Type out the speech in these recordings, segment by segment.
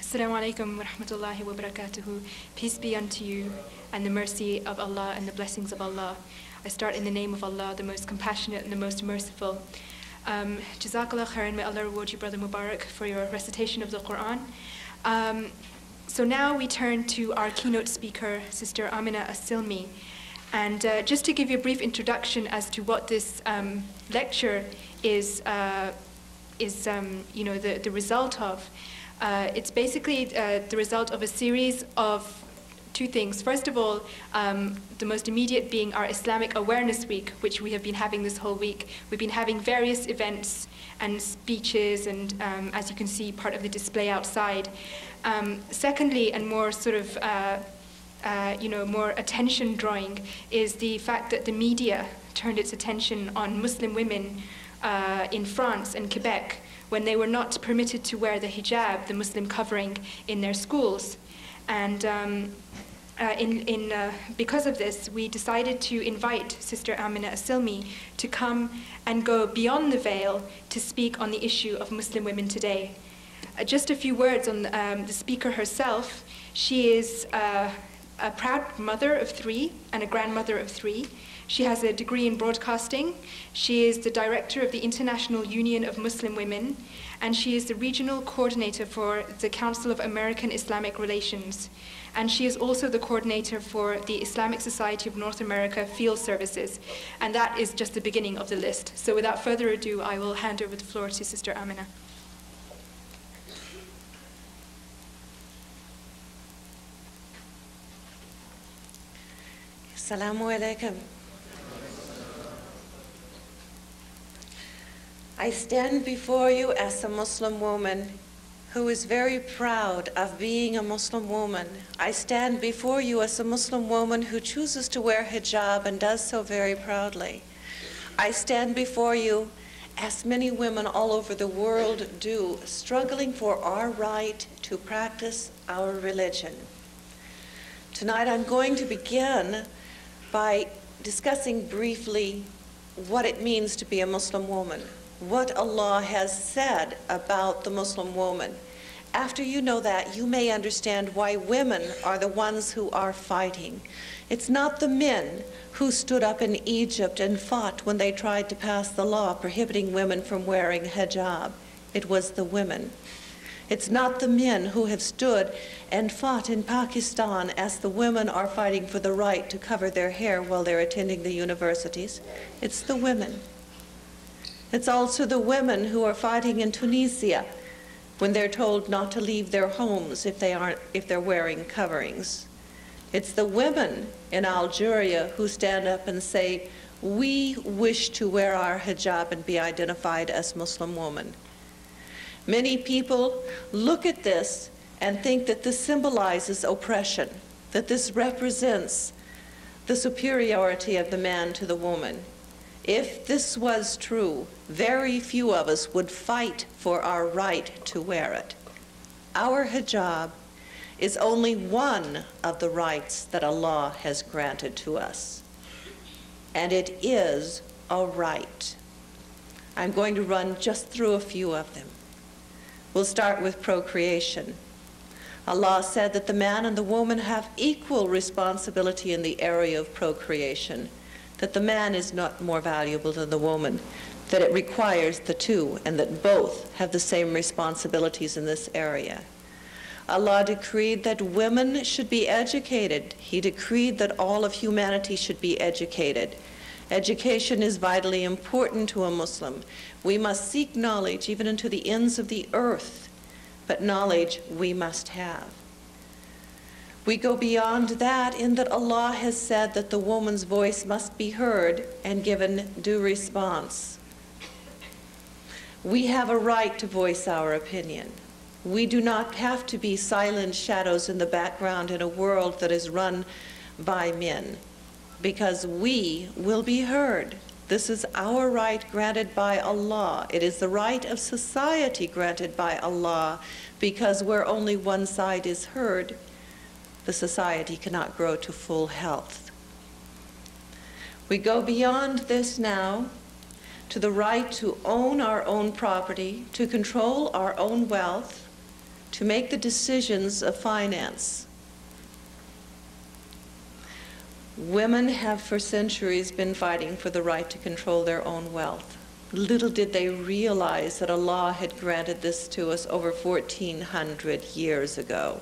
Assalamu alaikum wa rahmatullahi wa barakatuhu. Peace be unto you, and the mercy of Allah and the blessings of Allah. I start in the name of Allah, the most compassionate and the most merciful. Jazakallah khairan, may Allah reward you, Brother Mubarak, for your recitation of the Quran. So now we turn to our keynote speaker, Sister Aminah Assilmi. And just to give you a brief introduction as to what this lecture is the result of. It's basically the result of a series of two things. First of all, the most immediate being our Islamic Awareness Week, which we have been having this whole week. We've been having various events and speeches, and as you can see, part of the display outside. Secondly, and more sort of more attention drawing, is the fact that the media turned its attention on Muslim women in France and Quebec when they were not permitted to wear the hijab, the Muslim covering, in their schools. And because of this, we decided to invite Sister Aminah Assilmi to come and go beyond the veil to speak on the issue of Muslim women today. Just a few words on the speaker herself. She is a proud mother of 3 and a grandmother of 3. She has a degree in broadcasting. She is the director of the International Union of Muslim Women, and she is the regional coordinator for the Council of American Islamic Relations. And she is also the coordinator for the Islamic Society of North America Field Services. And that is just the beginning of the list. So without further ado, I will hand over the floor to Sister Aminah. Assalamu alaikum. I stand before you as a Muslim woman who is very proud of being a Muslim woman. I stand before you as a Muslim woman who chooses to wear hijab and does so very proudly. I stand before you as many women all over the world do, struggling for our right to practice our religion. Tonight I'm going to begin by discussing briefly what it means to be a Muslim woman, what Allah has said about the Muslim woman. After you know that, you may understand why women are the ones who are fighting. It's not the men who stood up in Egypt and fought when they tried to pass the law prohibiting women from wearing hijab. It was the women. It's not the men who have stood and fought in Pakistan as the women are fighting for the right to cover their hair while they're attending the universities. It's the women. It's also the women who are fighting in Tunisia when they're told not to leave their homes if they're wearing coverings. It's the women in Algeria who stand up and say, we wish to wear our hijab and be identified as Muslim women. Many people look at this and think that this symbolizes oppression, that this represents the superiority of the man to the woman. If this was true, very few of us would fight for our right to wear it. Our hijab is only one of the rights that Allah has granted to us, and it is a right. I'm going to run just through a few of them. We'll start with procreation. Allah said that the man and the woman have equal responsibility in the area of procreation, that the man is not more valuable than the woman, that it requires the two, and that both have the same responsibilities in this area. Allah decreed that women should be educated. He decreed that all of humanity should be educated. Education is vitally important to a Muslim. We must seek knowledge even into the ends of the earth, but knowledge we must have. We go beyond that in that Allah has said that the woman's voice must be heard and given due response. We have a right to voice our opinion. We do not have to be silent shadows in the background in a world that is run by men, because we will be heard. This is our right granted by Allah. It is the right of society granted by Allah, because where only one side is heard, the society cannot grow to full health. We go beyond this now to the right to own our own property, to control our own wealth, to make the decisions of finance. Women have for centuries been fighting for the right to control their own wealth. Little did they realize that Allah had granted this to us over 1,400 years ago.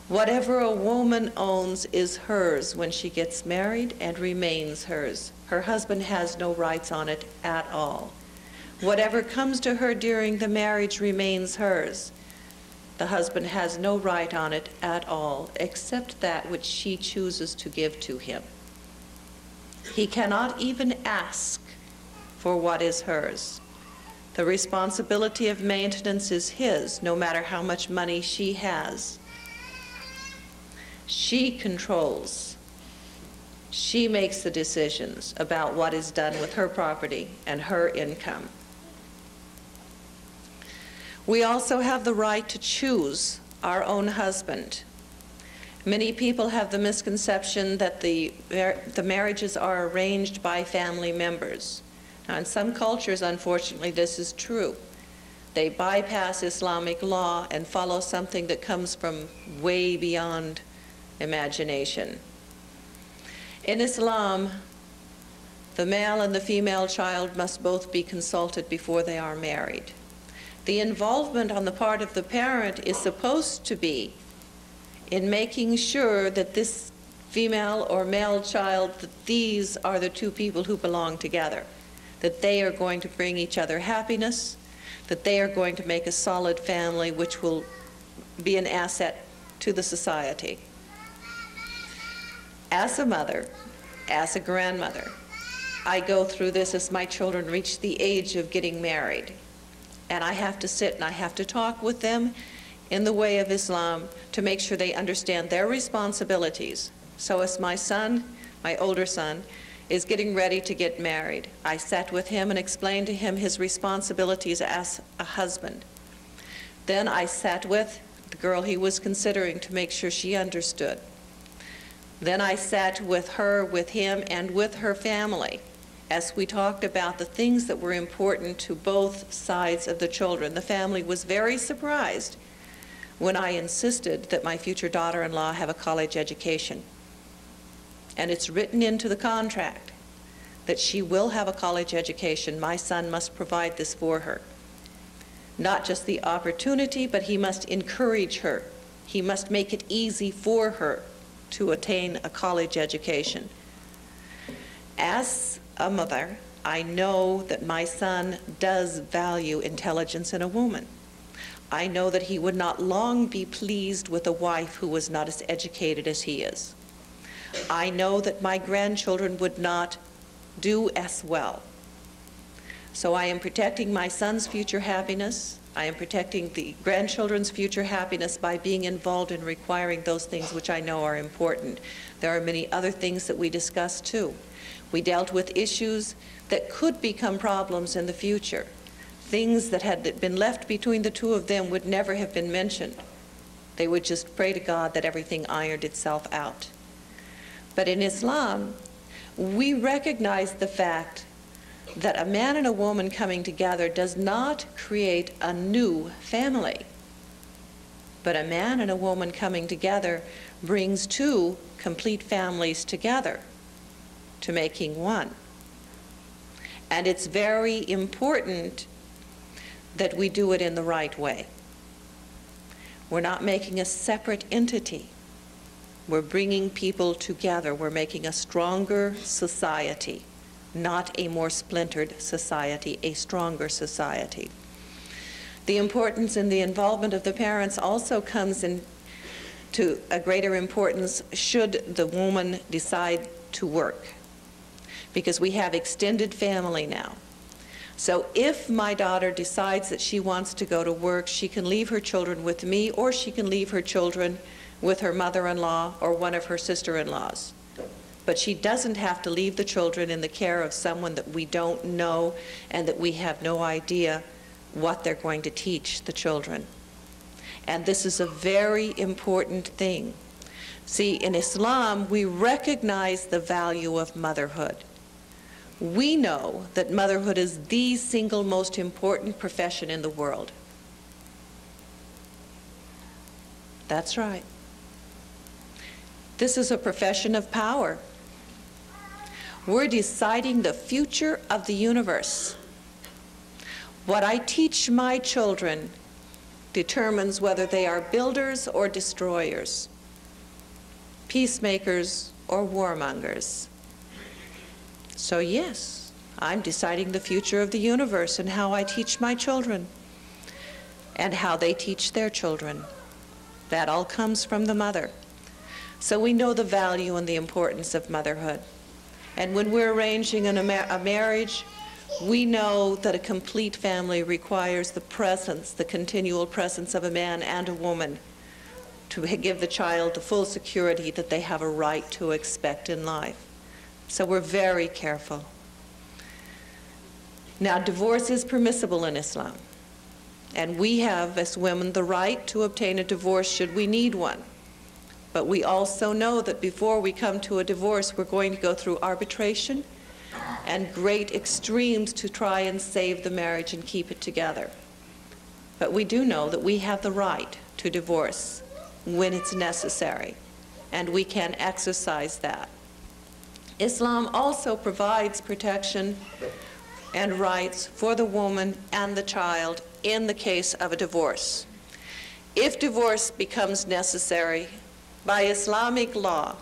Whatever a woman owns is hers when she gets married and remains hers. Her husband has no rights on it at all. Whatever comes to her during the marriage remains hers. The husband has no right on it at all, except that which she chooses to give to him. He cannot even ask for what is hers. The responsibility of maintenance is his, no matter how much money she has. She controls. She makes the decisions about what is done with her property and her income. We also have the right to choose our own husband. Many people have the misconception that the marriages are arranged by family members. Now, in some cultures, unfortunately, this is true. They bypass Islamic law and follow something that comes from way beyond imagination. In Islam, the male and the female child must both be consulted before they are married. The involvement on the part of the parent is supposed to be in making sure that this female or male child, that these are the two people who belong together, that they are going to bring each other happiness, that they are going to make a solid family which will be an asset to the society. As a mother, as a grandmother, I go through this as my children reach the age of getting married. And I have to sit and I have to talk with them in the way of Islam to make sure they understand their responsibilities. So as my son, my older son, is getting ready to get married, I sat with him and explained to him his responsibilities as a husband. Then I sat with the girl he was considering to make sure she understood. Then I sat with her, with him, and with her family as we talked about the things that were important to both sides of the children. The family was very surprised when I insisted that my future daughter-in-law have a college education. And it's written into the contract that she will have a college education. My son must provide this for her. Not just the opportunity, but he must encourage her. He must make it easy for her to attain a college education. As a mother, I know that my son does value intelligence in a woman. I know that he would not long be pleased with a wife who was not as educated as he is. I know that my grandchildren would not do as well. So I am protecting my son's future happiness. I am protecting the grandchildren's future happiness by being involved in requiring those things which I know are important. There are many other things that we discuss too. We dealt with issues that could become problems in the future. Things that had been left between the two of them would never have been mentioned. They would just pray to God that everything ironed itself out. But in Islam, we recognize the fact that a man and a woman coming together does not create a new family. But a man and a woman coming together brings two complete families together to making one. And it's very important that we do it in the right way. We're not making a separate entity. We're bringing people together. We're making a stronger society, not a more splintered society, a stronger society. The importance and the involvement of the parents also comes into a greater importance should the woman decide to work, because we have extended family now. So if my daughter decides that she wants to go to work, she can leave her children with me, or she can leave her children with her mother-in-law or one of her sister-in-laws. But she doesn't have to leave the children in the care of someone that we don't know and that we have no idea what they're going to teach the children. And this is a very important thing. See, in Islam, we recognize the value of motherhood. We know that motherhood is the single most important profession in the world. That's right. This is a profession of power. We're deciding the future of the universe. What I teach my children determines whether they are builders or destroyers, peacemakers or warmongers. So yes, I'm deciding the future of the universe and how I teach my children and how they teach their children. That all comes from the mother. So we know the value and the importance of motherhood. And when we're arranging a marriage, we know that a complete family requires the presence, the continual presence of a man and a woman to give the child the full security that they have a right to expect in life. So we're very careful. Now, divorce is permissible in Islam. And we have, as women, the right to obtain a divorce should we need one. But we also know that before we come to a divorce, we're going to go through arbitration and great extremes to try and save the marriage and keep it together. But we do know that we have the right to divorce when it's necessary, and we can exercise that. Islam also provides protection and rights for the woman and the child in the case of a divorce. If divorce becomes necessary, by Islamic law,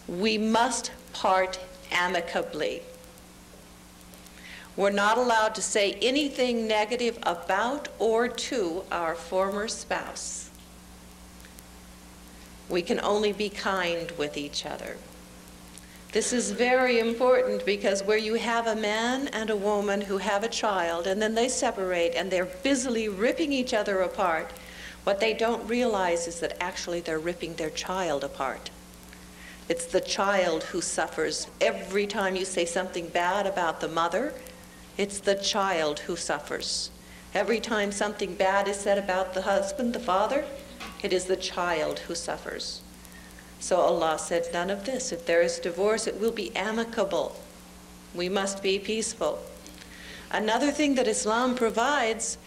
we must part amicably. We're not allowed to say anything negative about or to our former spouse. We can only be kind with each other. This is very important because where you have a man and a woman who have a child and then they separate and they're busily ripping each other apart, what they don't realize is that actually they're ripping their child apart. It's the child who suffers. Every time you say something bad about the mother, it's the child who suffers. Every time something bad is said about the husband, the father, it is the child who suffers. So Allah said, none of this. If there is divorce, it will be amicable. We must be peaceful. Another thing that Islam provides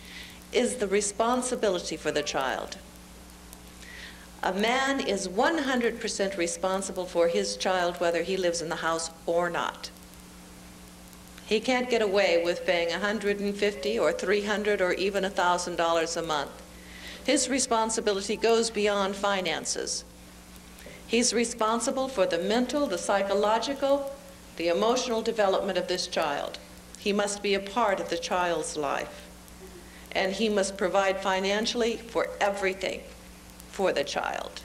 is the responsibility for the child. A man is 100% responsible for his child whether he lives in the house or not. He can't get away with paying $150 or $300 or even $1,000 a month. His responsibility goes beyond finances. He's responsible for the mental, the psychological, the emotional development of this child. He must be a part of the child's life. And he must provide financially for everything for the child.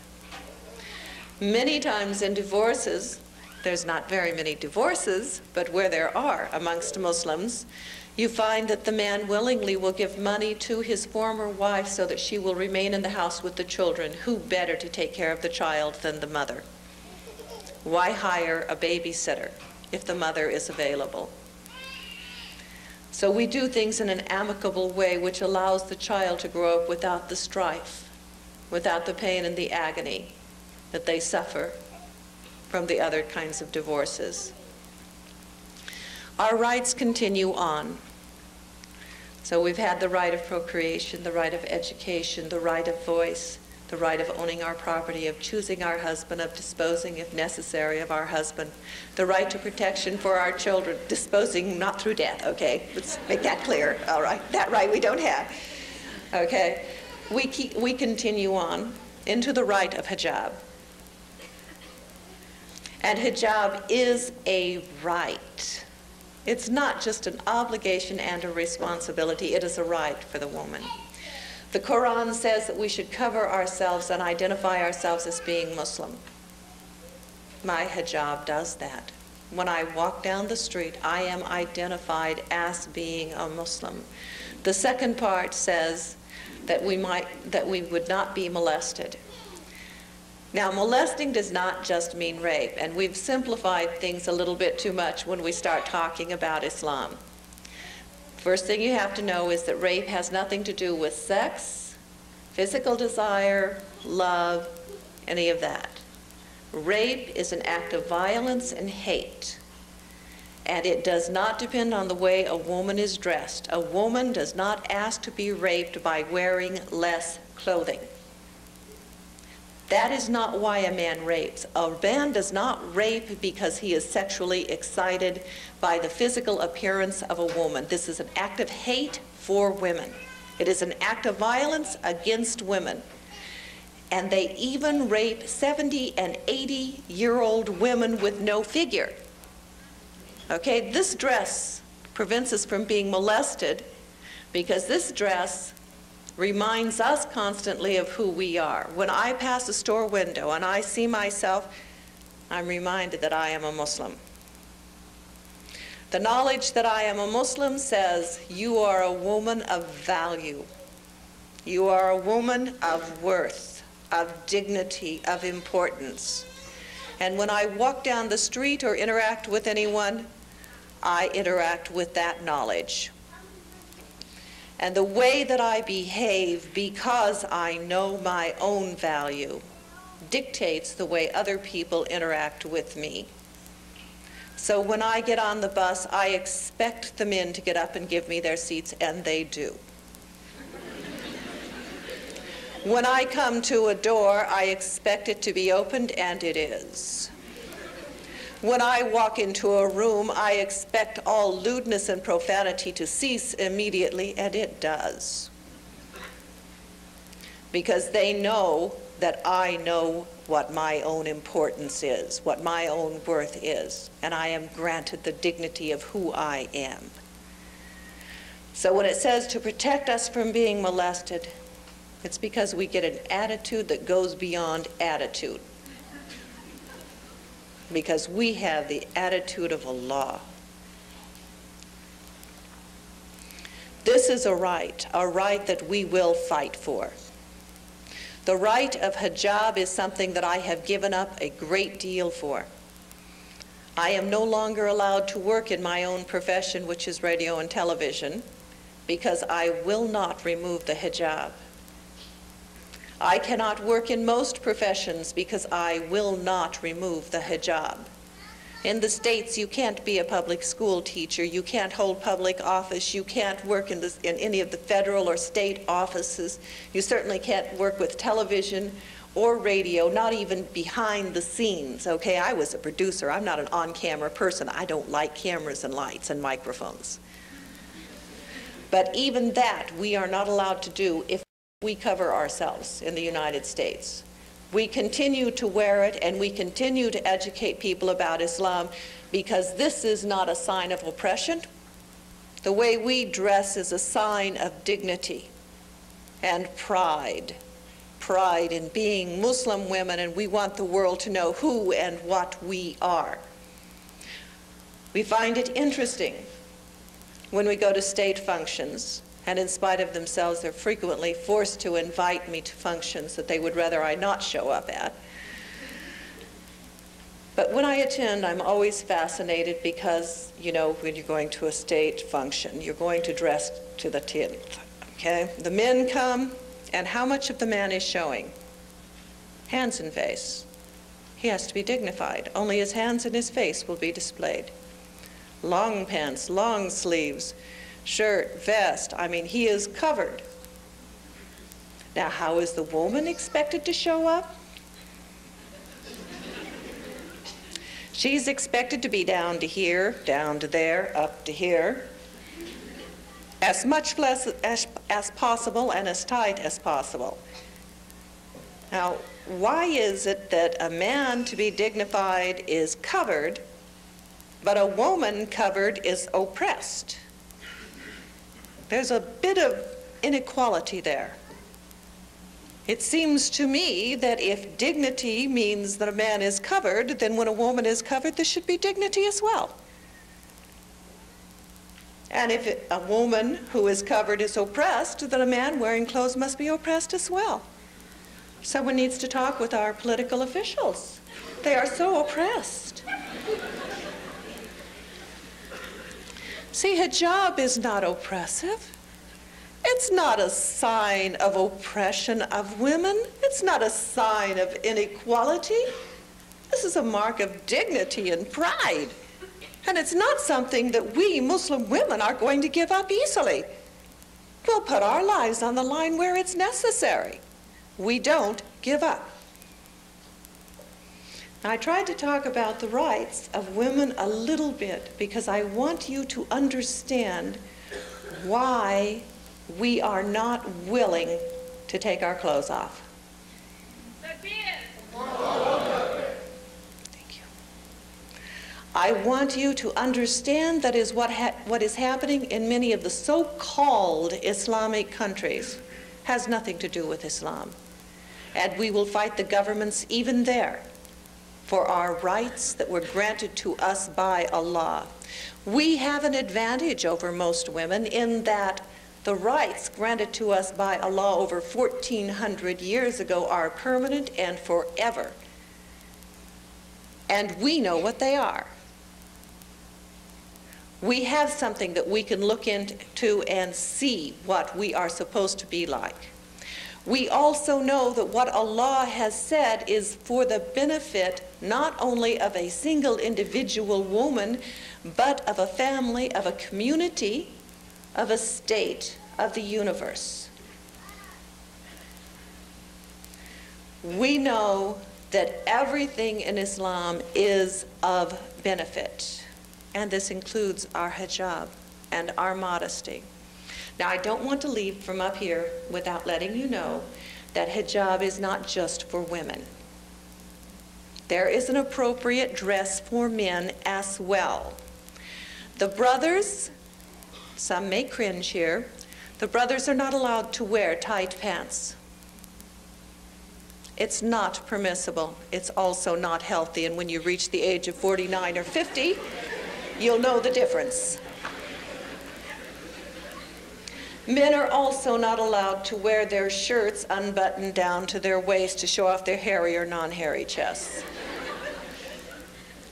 Many times in divorces, there's not very many divorces, but where there are amongst Muslims, you find that the man willingly will give money to his former wife so that she will remain in the house with the children. Who better to take care of the child than the mother? Why hire a babysitter if the mother is available? So we do things in an amicable way which allows the child to grow up without the strife, without the pain and the agony that they suffer from the other kinds of divorces. Our rights continue on. So we've had the right of procreation, the right of education, the right of voice, the right of owning our property, of choosing our husband, of disposing, if necessary, of our husband, the right to protection for our children, disposing not through death, okay? Let's make that clear, all right? That right we don't have, okay? We continue on into the right of hijab. And hijab is a right. It's not just an obligation and a responsibility, it is a right for the woman. The Quran says that we should cover ourselves and identify ourselves as being Muslim. My hijab does that. When I walk down the street, I am identified as being a Muslim. The second part says that we would not be molested. Now, molesting does not just mean rape, and we've simplified things a little bit too much when we start talking about Islam. First thing you have to know is that rape has nothing to do with sex, physical desire, love, any of that. Rape is an act of violence and hate, and it does not depend on the way a woman is dressed. A woman does not ask to be raped by wearing less clothing. That is not why a man rapes. A man does not rape because he is sexually excited by the physical appearance of a woman. This is an act of hate for women. It is an act of violence against women. And they even rape 70- and 80-year-old women with no figure. Okay, this dress prevents us from being molested because this dress reminds us constantly of who we are. When I pass a store window and I see myself, I'm reminded that I am a Muslim. The knowledge that I am a Muslim says you are a woman of value. You are a woman of worth, of dignity, of importance. And when I walk down the street or interact with anyone, I interact with that knowledge. And the way that I behave, because I know my own value, dictates the way other people interact with me. So when I get on the bus, I expect the men to get up and give me their seats, and they do. When I come to a door, I expect it to be opened, and it is. When I walk into a room, I expect all lewdness and profanity to cease immediately, and it does. Because they know that I know what my own importance is, what my own worth is, and I am granted the dignity of who I am. So when it says to protect us from being molested, it's because we get an attitude that goes beyond attitude. Because we have the attitude of Allah. This is a right that we will fight for. The right of hijab is something that I have given up a great deal for. I am no longer allowed to work in my own profession, which is radio and television, because I will not remove the hijab. I cannot work in most professions because I will not remove the hijab. In the States, you can't be a public school teacher, you can't hold public office, you can't work in any of the federal or state offices, you certainly can't work with television or radio, not even behind the scenes, okay? I was a producer, I'm not an on-camera person, I don't like cameras and lights and microphones. But even that we are not allowed to do if we cover ourselves in the United States. We continue to wear it and we continue to educate people about Islam because this is not a sign of oppression. The way we dress is a sign of dignity and pride. Pride in being Muslim women, and we want the world to know who and what we are. We find it interesting when we go to state functions, and in spite of themselves, they're frequently forced to invite me to functions that they would rather I not show up at. But when I attend, I'm always fascinated because, you know, when you're going to a state function, you're going to dress to the tenth, okay? The men come, and how much of the man is showing? Hands and face. He has to be dignified. Only his hands and his face will be displayed. Long pants, long sleeves, shirt, vest, I mean, he is covered. Now, how is the woman expected to show up? She's expected to be down to here, down to there, up to here, as much less as possible and as tight as possible. Now, why is it that a man to be dignified is covered, but a woman covered is oppressed? There's a bit of inequality there. It seems to me that if dignity means that a man is covered, then when a woman is covered, there should be dignity as well. And if a woman who is covered is oppressed, then a man wearing clothes must be oppressed as well. Someone needs to talk with our political officials. They are so oppressed. See, hijab is not oppressive. It's not a sign of oppression of women. It's not a sign of inequality. This is a mark of dignity and pride. And it's not something that we Muslim women are going to give up easily. We'll put our lives on the line where it's necessary. We don't give up. I tried to talk about the rights of women a little bit because I want you to understand why we are not willing to take our clothes off. Thank you. I want you to understand that is what is happening in many of the so-called Islamic countries has nothing to do with Islam. And we will fight the governments even there for our rights that were granted to us by Allah. We have an advantage over most women in that the rights granted to us by Allah over 1,400 years ago are permanent and forever. And we know what they are. We have something that we can look into and see what we are supposed to be like. We also know that what Allah has said is for the benefit not only of a single individual woman, but of a family, of a community, of a state, of the universe. We know that everything in Islam is of benefit, and this includes our hijab and our modesty. Now, I don't want to leave from up here without letting you know that hijab is not just for women. There is an appropriate dress for men as well. The brothers, some may cringe here, the brothers are not allowed to wear tight pants. It's not permissible. It's also not healthy, and when you reach the age of 49 or 50, you'll know the difference. Men are also not allowed to wear their shirts unbuttoned down to their waist to show off their hairy or non-hairy chests.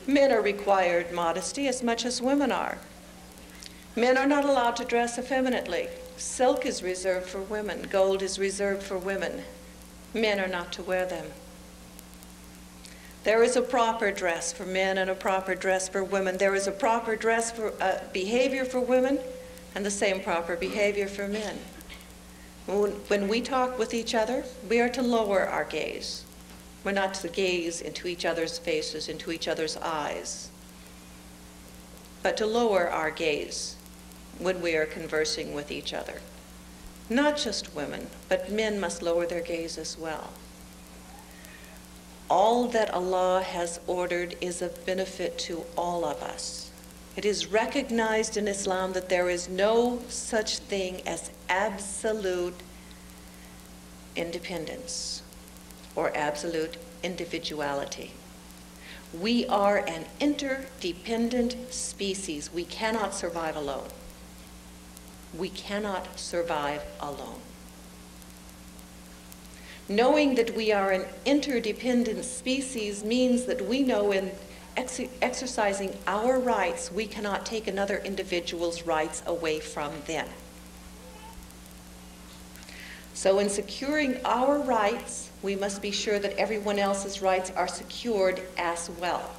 Men are required modesty as much as women are. Men are not allowed to dress effeminately. Silk is reserved for women. Gold is reserved for women. Men are not to wear them. There is a proper dress for men and a proper dress for women. There is a proper dress for behavior for women and the same proper behavior for men. When we talk with each other, we are to lower our gaze. We're not to gaze into each other's faces, into each other's eyes, but to lower our gaze when we are conversing with each other. Not just women, but men must lower their gaze as well. All that Allah has ordered is of benefit to all of us. It is recognized in Islam that there is no such thing as absolute independence or absolute individuality. We are an interdependent species. We cannot survive alone. We cannot survive alone. Knowing that we are an interdependent species means that we know in exercising our rights, we cannot take another individual's rights away from them. So in securing our rights, we must be sure that everyone else's rights are secured as well.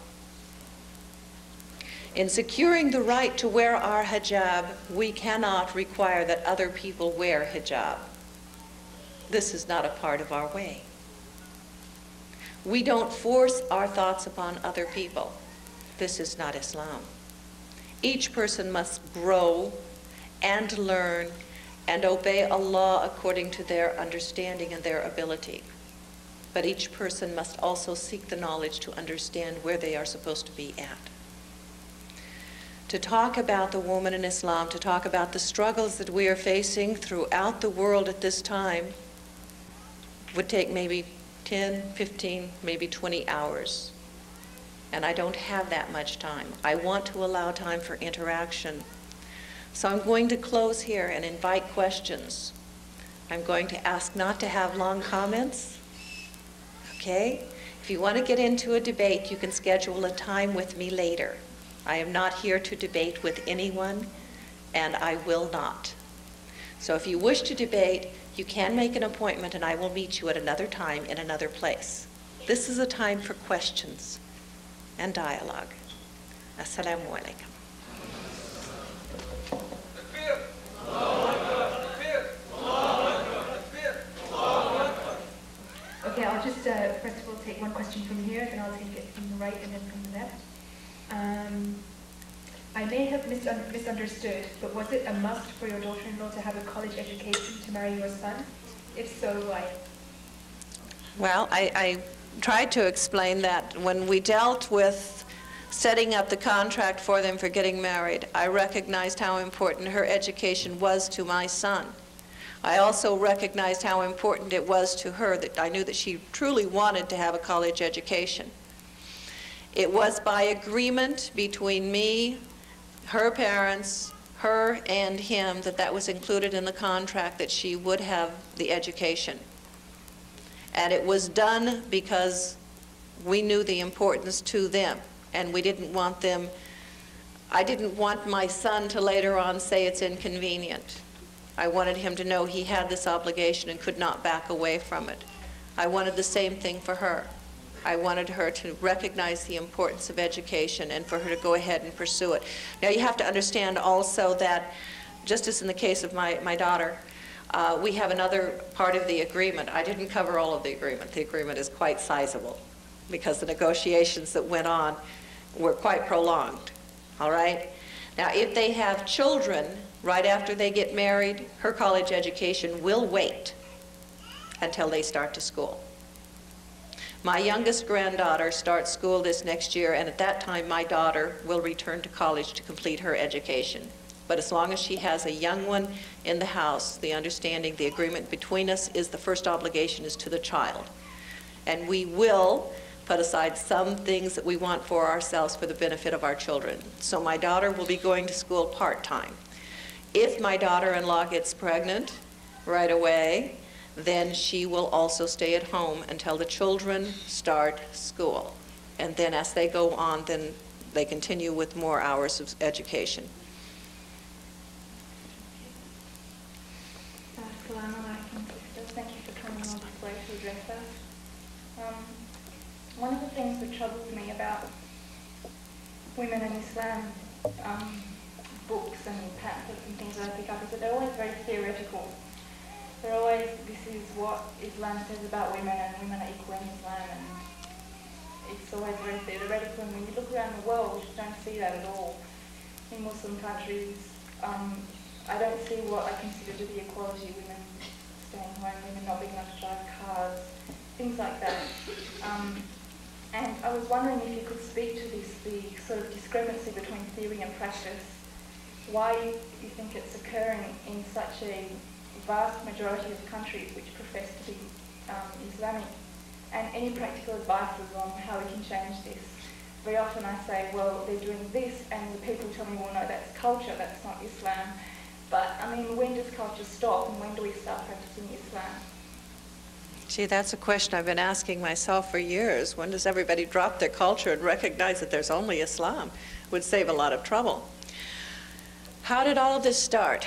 In securing the right to wear our hijab, we cannot require that other people wear hijab. This is not a part of our way. We don't force our thoughts upon other people. This is not Islam. Each person must grow and learn and obey Allah according to their understanding and their ability. But each person must also seek the knowledge to understand where they are supposed to be at. To talk about the woman in Islam, to talk about the struggles that we are facing throughout the world at this time, would take maybe 10, 15, maybe 20 hours. And I don't have that much time. I want to allow time for interaction. So I'm going to close here and invite questions. I'm going to ask not to have long comments. Okay? If you want to get into a debate, you can schedule a time with me later. I am not here to debate with anyone, and I will not. So if you wish to debate, you can make an appointment and I will meet you at another time in another place. This is a time for questions and dialogue. Assalamu alaikum. Okay, I'll just first of all take one question from here, then I'll take it from the the right and then from the left. I may have misunderstood, but was it a must for your daughter-in-law to have a college education to marry your son? If so, why? Well, I tried to explain that when we dealt with setting up the contract for them for getting married, I recognized how important her education was to my son. I also recognized how important it was to her that I knew that she truly wanted to have a college education. It was by agreement between me, her parents, her and him, that was included in the contract that she would have the education. And it was done because we knew the importance to them, and we didn't want them, I didn't want my son to later on say it's inconvenient. I wanted him to know he had this obligation and could not back away from it. I wanted the same thing for her. I wanted her to recognize the importance of education and for her to go ahead and pursue it. Now you have to understand also that, just as in the case of my daughter, we have another part of the agreement. I didn't cover all of the agreement. The agreement is quite sizable because the negotiations that went on were quite prolonged, all right? Now if they have children right after they get married, her college education will wait until they start to school. My youngest granddaughter starts school this next year, and at that time my daughter will return to college to complete her education. But as long as she has a young one in the house, the understanding, the agreement between us is the first obligation is to the child. And we will put aside some things that we want for ourselves for the benefit of our children. So my daughter will be going to school part-time. If my daughter-in-law gets pregnant right away, then she will also stay at home until the children start school. And then as they go on, then they continue with more hours of education. Assalamu alaikum, sisters. Thank you for coming all this way to address us. One of the things that troubles me about women in Islam, books and pamphlets and things that I pick up, is that they're always very theoretical. They're always, this is what Islam says about women, and women are equal in Islam, and it's always very theoretical. And when you look around the world, you don't see that at all. In Muslim countries, I don't see what I consider to be equality. Women staying home, women not being able to drive cars, things like that. And I was wondering if you could speak to this, the sort of discrepancy between theory and practice. Why you think it's occurring in such a vast majority of countries which profess to be Islamic, and any practical advices on how we can change this. Very often I say, well, they're doing this, and the people tell me, well, no, that's culture, that's not Islam. But, I mean, when does culture stop, and when do we start practicing Islam? Gee, that's a question I've been asking myself for years. When does everybody drop their culture and recognize that there's only Islam? It would save a lot of trouble. How did all of this start?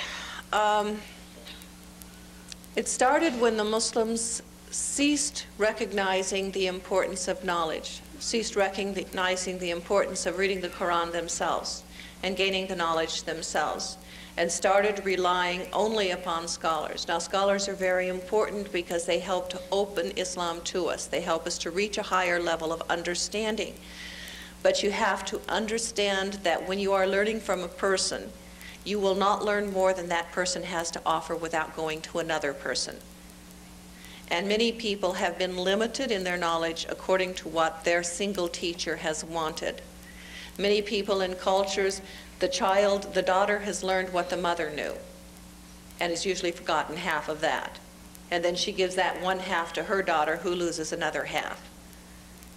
It started when the Muslims ceased recognizing the importance of knowledge, ceased recognizing the importance of reading the Quran themselves and gaining the knowledge themselves, and started relying only upon scholars. Now, scholars are very important because they help to open Islam to us. They help us to reach a higher level of understanding. But you have to understand that when you are learning from a person, you will not learn more than that person has to offer without going to another person. And many people have been limited in their knowledge according to what their single teacher has wanted. Many people in cultures, the daughter has learned what the mother knew and has usually forgotten half of that. And then she gives that one half to her daughter, who loses another half.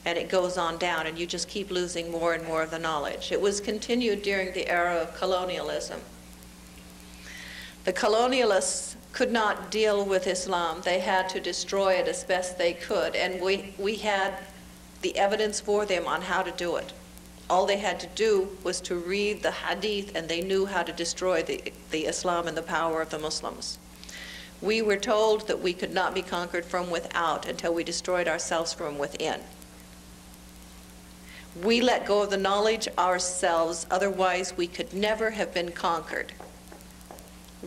And it goes on down, and you just keep losing more and more of the knowledge. It was continued during the era of colonialism. The colonialists could not deal with Islam. They had to destroy it as best they could, and we had the evidence for them on how to do it. All they had to do was to read the hadith, and they knew how to destroy the Islam and the power of the Muslims. We were told that we could not be conquered from without until we destroyed ourselves from within. We let go of the knowledge ourselves, otherwise we could never have been conquered.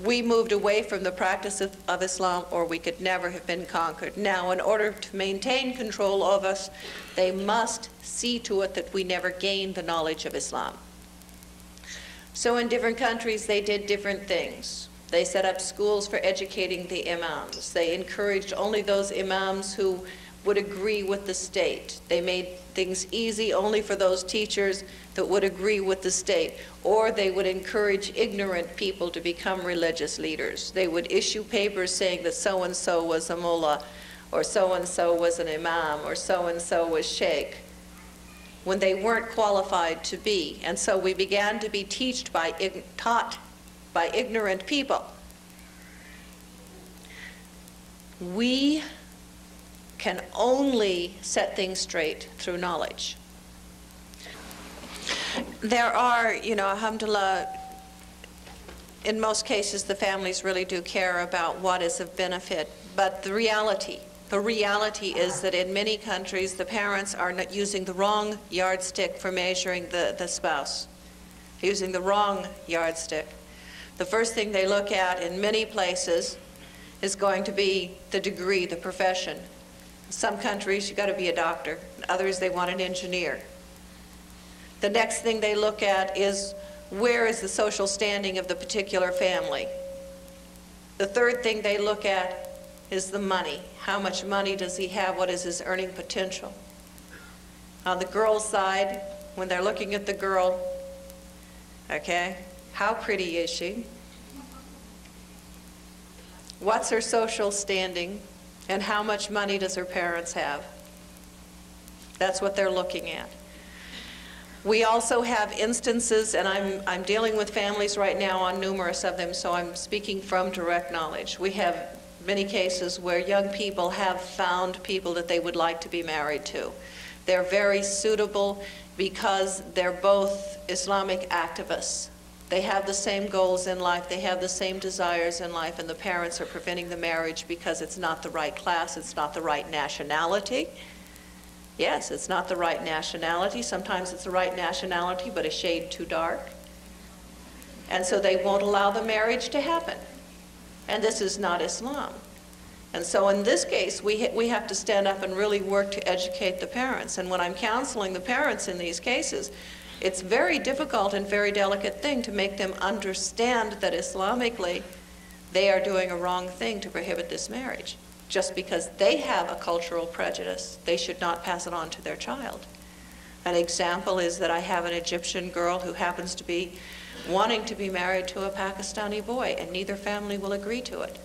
we moved away from the practice of Islam, or we could never have been conquered. Now, in order to maintain control of us, they must see to it that we never gain the knowledge of Islam. So in different countries, they did different things. They set up schools for educating the imams. They encouraged only those imams who would agree with the state. They made things easy only for those teachers that would agree with the state. Or they would encourage ignorant people to become religious leaders. They would issue papers saying that so-and-so was a mullah, or so-and-so was an imam, or so-and-so was sheikh, when they weren't qualified to be. And so we began to be taught by ignorant people. We can only set things straight through knowledge. There are, alhamdulillah, in most cases the families really do care about what is of benefit, but the reality is that in many countries the parents are not using the wrong yardstick for measuring the spouse, using the wrong yardstick. The first thing they look at in many places is going to be the degree, the profession. In some countries, you've got to be a doctor. In others, they want an engineer. The next thing they look at is where is the social standing of the particular family. The third thing they look at is the money. How much money does he have? What is his earning potential? On the girl's side, when they're looking at the girl, okay, how pretty is she? What's her social standing? And how much money does her parents have? That's what they're looking at. We also have instances, and I'm dealing with families right now on numerous of them, so I'm speaking from direct knowledge. We have many cases where young people have found people that they would like to be married to. They're very suitable because they're both Islamic activists. They have the same goals in life, they have the same desires in life, and the parents are preventing the marriage because it's not the right class, it's not the right nationality. Yes, it's not the right nationality. Sometimes it's the right nationality, but a shade too dark. And so they won't allow the marriage to happen. And this is not Islam. And so in this case, we have to stand up and really work to educate the parents. And when I'm counseling the parents in these cases, it's very difficult and very delicate thing to make them understand that Islamically they are doing a wrong thing to prohibit this marriage. Just because they have a cultural prejudice, they should not pass it on to their child. An example is that I have an Egyptian girl who happens to be wanting to be married to a Pakistani boy, and neither family will agree to it.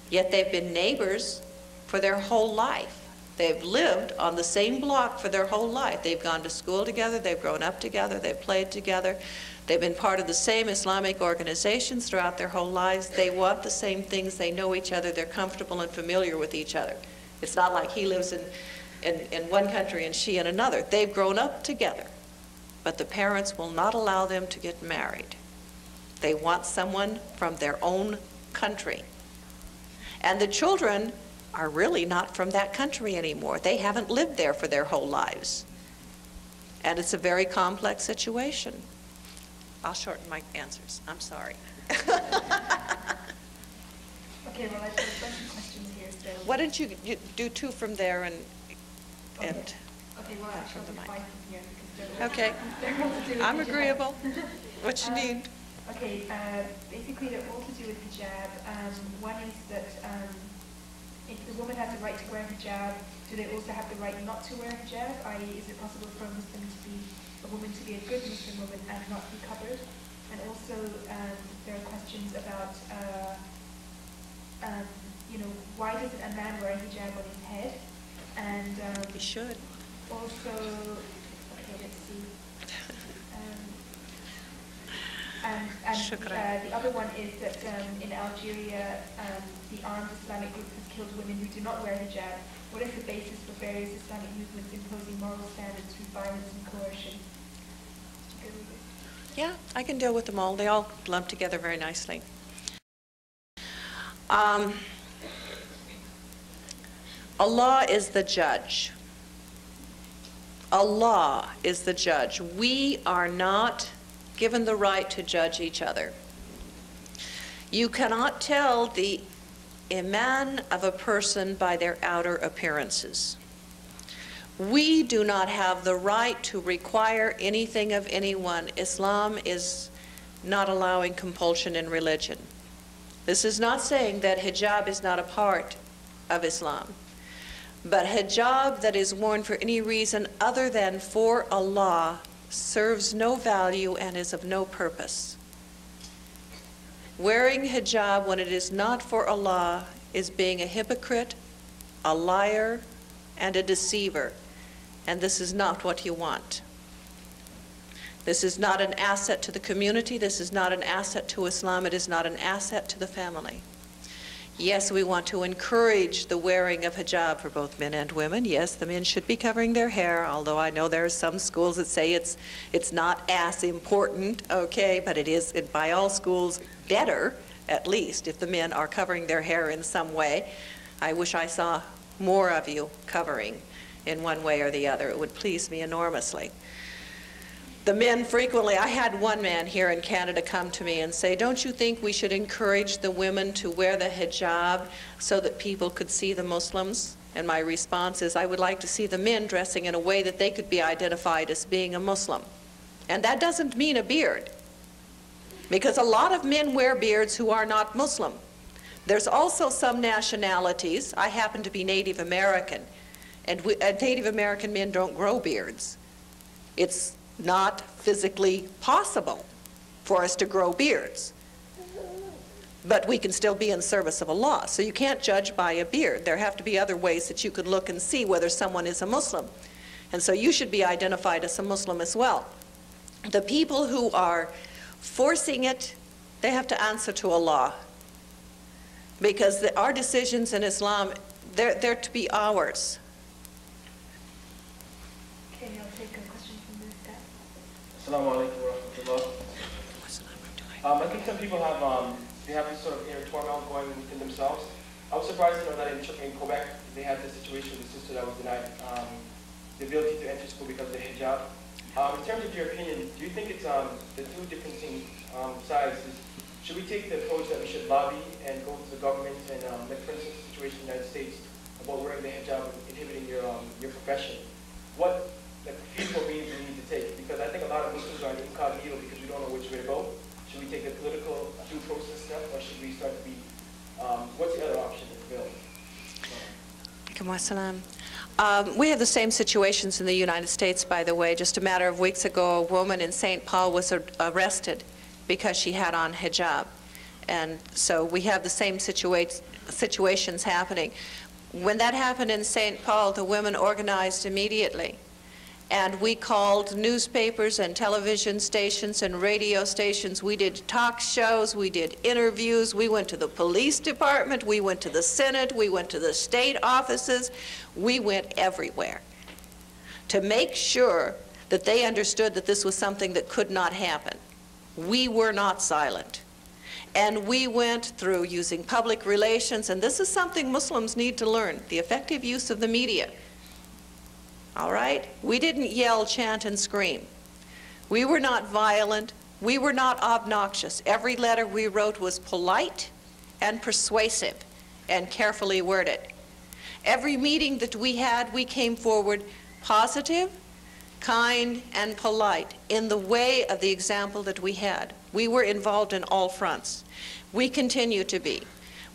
Yet they've been neighbors for their whole life. They've lived on the same block for their whole life. They've gone to school together, they've grown up together, they've played together. They've been part of the same Islamic organizations throughout their whole lives. They want the same things, they know each other, they're comfortable and familiar with each other. It's not like he lives in one country and she in another. They've grown up together, but the parents will not allow them to get married. They want someone from their own country. And the children are really not from that country anymore. They haven't lived there for their whole lives. And it's a very complex situation. I'll shorten my answers. I'm sorry. Okay, well, I've got a bunch of questions here. So Why don't you do two from there and okay, well, I'll from the mic. 5 from here because Okay. they're all to do with I'm hijab. agreeable. What you need? Okay, basically they're all to do with hijab. One is that if the woman has the right to wear hijab, do they also have the right not to wear hijab? I.e., is it possible for a woman to be a good Muslim woman and not be covered? And also, there are questions about, why doesn't a man wear a hijab on his head? And He should. also, okay, let's see. And the other one is that in Algeria, the armed Islamic group has killed women who do not wear hijab. What is the basis for various Islamic movements imposing moral standards through violence and coercion? Yeah, I can deal with them all. They all lump together very nicely. Allah is the judge. Allah is the judge. We are not given the right to judge each other. You cannot tell the iman of a person by their outer appearances. We do not have the right to require anything of anyone. Islam is not allowing compulsion in religion. This is not saying that hijab is not a part of Islam. But hijab that is worn for any reason other than for Allah serves no value and is of no purpose. Wearing hijab when it is not for Allah is being a hypocrite, a liar, and a deceiver. And this is not what you want. This is not an asset to the community. This is not an asset to Islam. It is not an asset to the family. Yes, we want to encourage the wearing of hijab for both men and women. Yes, the men should be covering their hair, although I know there are some schools that say it's not as important, okay, but it is by all schools better, at least, if the men are covering their hair in some way. I wish I saw more of you covering in one way or the other. It would please me enormously. The men frequently, I had one man here in Canada come to me and say, don't you think we should encourage the women to wear the hijab so that people could see the Muslims? And my response is, I would like to see the men dressing in a way that they could be identified as being a Muslim. And that doesn't mean a beard, because a lot of men wear beards who are not Muslim. There's also some nationalities, I happen to be Native American, and Native American men don't grow beards. It's not physically possible for us to grow beards. But we can still be in service of Allah. So you can't judge by a beard. There have to be other ways that you could look and see whether someone is a Muslim. And so you should be identified as a Muslim as well. The people who are forcing it, they have to answer to Allah. Because our decisions in Islam, they're to be ours. Okay, I'll take a question from this guy. Assalamu alaikum wa rahmatullah. I think some people have they have this sort of inner turmoil going within themselves. I was surprised to know that in Quebec they had this situation with a sister that was denied the ability to enter school because of the hijab. In terms of your opinion, do you think it's the two different sides? Should we take the approach that we should lobby and go to the government and, like for instance, the situation in the United States about wearing the hijab and inhibiting your profession? What feasible means we need to take? Because I think a lot of Muslims are incognito because we don't know which way to go. Should we take the political due process step, or should we start to be, what's the other option in the bill? We have the same situations in the United States, by the way. Just a matter of weeks ago, a woman in St. Paul was arrested because she had on hijab. And so we have the same situations happening. When that happened in St. Paul, the women organized immediately. And we called newspapers and television stations and radio stations. We did talk shows, we did interviews, we went to the police department, we went to the Senate, we went to the state offices, we went everywhere to make sure that they understood that this was something that could not happen. We were not silent. And we went through using public relations, and this is something Muslims need to learn, the effective use of the media. All right? We didn't yell, chant, and scream. We were not violent. We were not obnoxious. Every letter we wrote was polite and persuasive and carefully worded. Every meeting that we had, we came forward positive, kind, and polite in the way of the example that we had. We were involved in all fronts. We continue to be.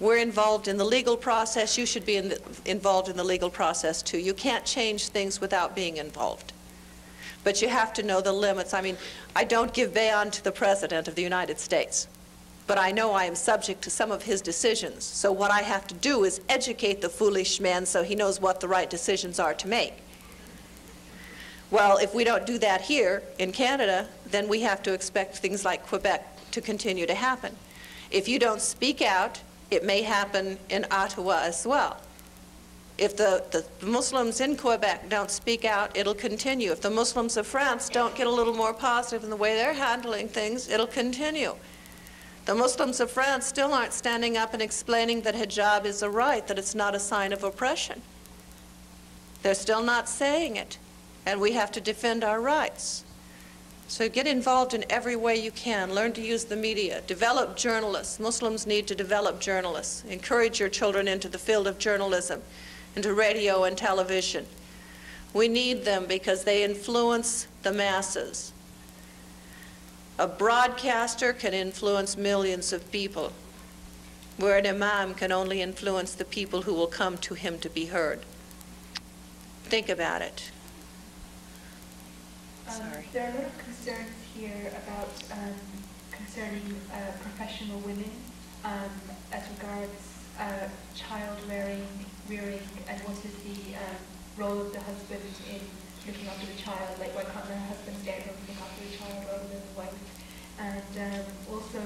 We're involved in the legal process. You should be involved in the legal process too. You can't change things without being involved. But you have to know the limits. I mean, I don't give bayon to the President of the United States, but I know I am subject to some of his decisions. So what I have to do is educate the foolish man so he knows what the right decisions are to make. Well, if we don't do that here in Canada, then we have to expect things like Quebec to continue to happen. If you don't speak out, it may happen in Ottawa as well. If the Muslims in Quebec don't speak out, it'll continue. If the Muslims of France don't get a little more positive in the way they're handling things, it'll continue. The Muslims of France still aren't standing up and explaining that hijab is a right, that it's not a sign of oppression. They're still not saying it, and we have to defend our rights. So get involved in every way you can. Learn to use the media. Develop journalists. Muslims need to develop journalists. Encourage your children into the field of journalism, into radio and television. We need them because they influence the masses. A broadcaster can influence millions of people, where an imam can only influence the people who will come to him to be heard. Think about it. Sorry. There are a lot of concerns here about concerning professional women as regards child rearing, and what is the role of the husband in looking after the child. Like, why can't the husband stay at home and look after the child rather than the wife? And also,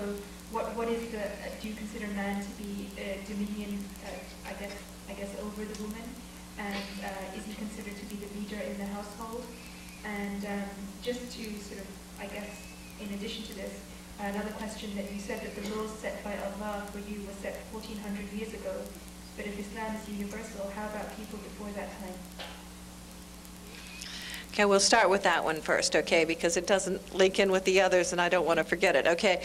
what is the? Do you consider man to be dominion? I guess over the woman, and is he considered to be the leader in the household? And just to sort of, I guess, in addition to this, another question that you said that the rules set by Allah for you were set 1400 years ago, but if Islam is universal, how about people before that time? Okay, we'll start with that one first, okay, because it doesn't link in with the others and I don't want to forget it, okay?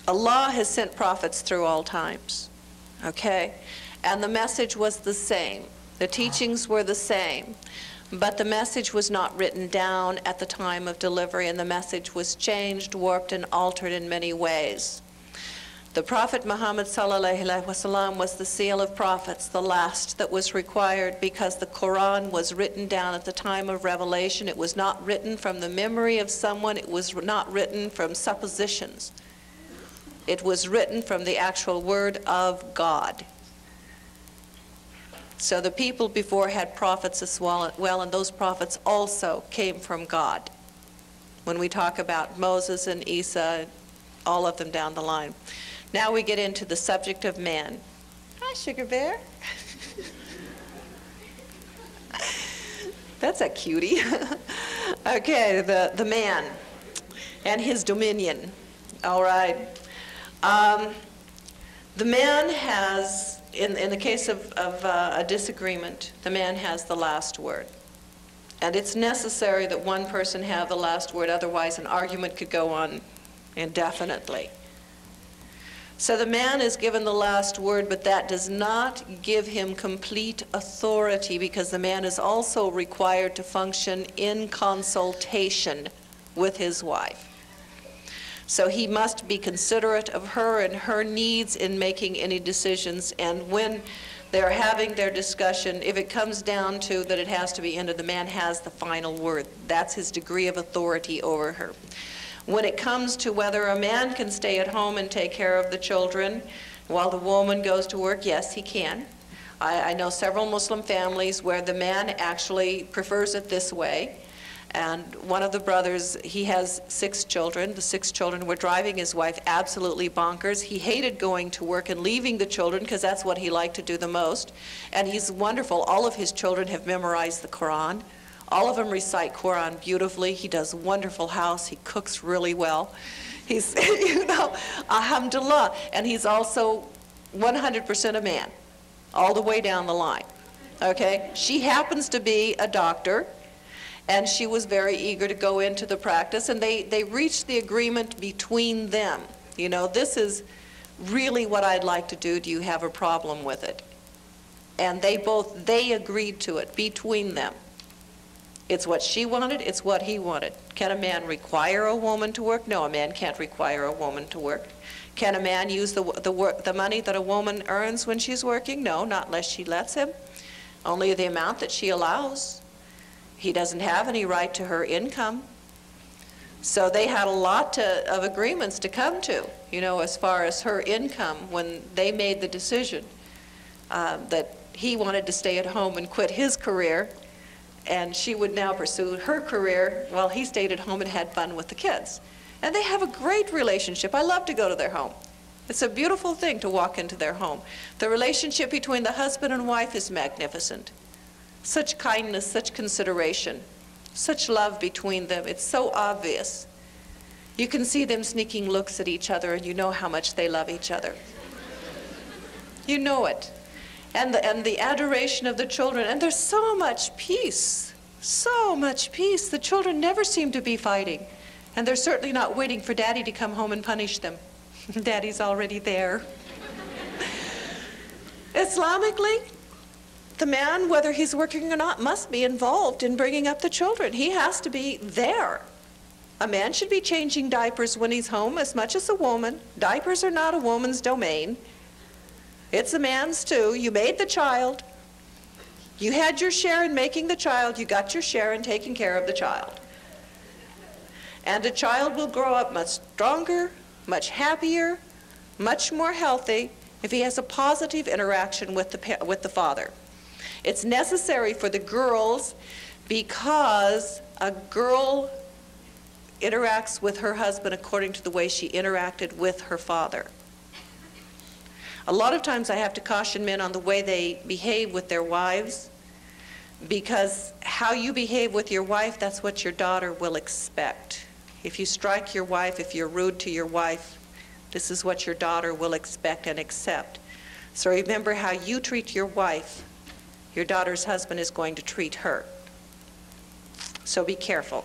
Allah has sent prophets through all times, okay? And the message was the same. The teachings were the same. But the message was not written down at the time of delivery, and the message was changed, warped, and altered in many ways. The Prophet Muhammad ﷺ was the seal of prophets, the last that was required, because the Quran was written down at the time of revelation. It was not written from the memory of someone. It was not written from suppositions. It was written from the actual word of God. So the people before had prophets as well, and those prophets also came from God. When we talk about Moses and Isa, all of them down the line. Now we get into the subject of man. Hi, Sugar Bear. That's a cutie. Okay, the man and his dominion. All right. The man has, in the case of a disagreement, the man has the last word. And it's necessary that one person have the last word, otherwise an argument could go on indefinitely. So the man is given the last word, but that does not give him complete authority, because the man is also required to function in consultation with his wife. So he must be considerate of her and her needs in making any decisions. And when they're having their discussion, if it comes down to that it has to be ended, the man has the final word. That's his degree of authority over her. When it comes to whether a man can stay at home and take care of the children while the woman goes to work, yes, he can. I know several Muslim families where the man actually prefers it this way. And one of the brothers, he has 6 children. The 6 children were driving his wife absolutely bonkers. He hated going to work and leaving the children because that's what he liked to do the most. And he's wonderful. All of his children have memorized the Quran. All of them recite Quran beautifully. He does a wonderful house. He cooks really well. He's, you know, alhamdulillah. And he's also 100% a man, all the way down the line. Okay? She happens to be a doctor, and she was very eager to go into the practice, and they reached the agreement between them. You know, this is really what I'd like to do. Do you have a problem with it? And they agreed to it between them. It's what she wanted, it's what he wanted. Can a man require a woman to work? No, a man can't require a woman to work. Can a man use the money that a woman earns when she's working? No, not unless she lets him. Only the amount that she allows. He doesn't have any right to her income. So they had a lot of agreements to come to, you know, as far as her income when they made the decision that he wanted to stay at home and quit his career, and she would now pursue her career while he stayed at home and had fun with the kids. And they have a great relationship. I love to go to their home. It's a beautiful thing to walk into their home. The relationship between the husband and wife is magnificent. Such kindness, such consideration, such love between them. It's so obvious. You can see them sneaking looks at each other, and you know how much they love each other. You know it. And the adoration of the children. And there's so much peace, So much peace. The children never seem to be fighting. And they're certainly not waiting for Daddy to come home and punish them. Daddy's already there. Islamically, the man, whether he's working or not, must be involved in bringing up the children. He has to be there. A man should be changing diapers when he's home as much as a woman. Diapers are not a woman's domain. It's a man's too. You made the child. You had your share in making the child. You got your share in taking care of the child. And a child will grow up much stronger, much happier, much more healthy if he has a positive interaction with the father. It's necessary for the girls because a girl interacts with her husband according to the way she interacted with her father. A lot of times I have to caution men on the way they behave with their wives, because how you behave with your wife, that's what your daughter will expect. If you strike your wife, if you're rude to your wife, this is what your daughter will expect and accept. So remember, how you treat your wife, your daughter's husband is going to treat her. So be careful.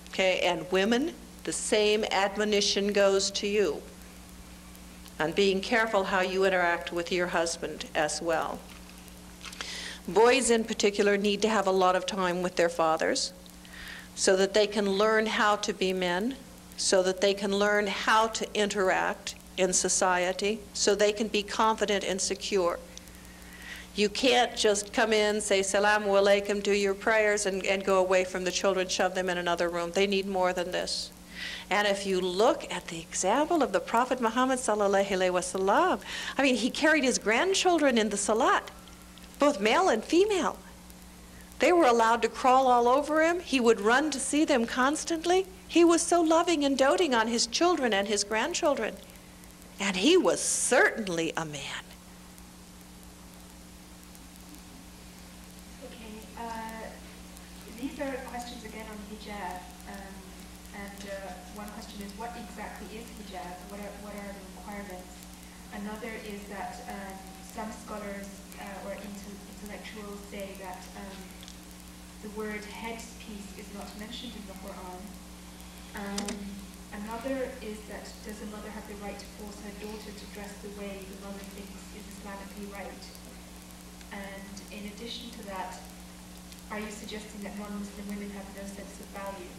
Okay, and women, the same admonition goes to you on being careful how you interact with your husband as well. Boys in particular need to have a lot of time with their fathers so that they can learn how to be men, so that they can learn how to interact in society, so they can be confident and secure. You can't just come in, say Salamu Alaikum, do your prayers, and go away from the children, shove them in another room. They need more than this. And if you look at the example of the Prophet Muhammad sallallahu alaihi wasallam, I mean, he carried his grandchildren in the salat, both male and female. They were allowed to crawl all over him. He would run to see them constantly. He was so loving and doting on his children and his grandchildren. And he was certainly a man. These are questions again on hijab, one question is, what exactly is hijab? What are the requirements? Another is that some scholars or intellectuals say that the word headpiece is not mentioned in the Quran. Another is that does a mother have the right to force her daughter to dress the way the mother thinks is Islamically right? And in addition to that, are you suggesting that non-Muslim women have no sense of value?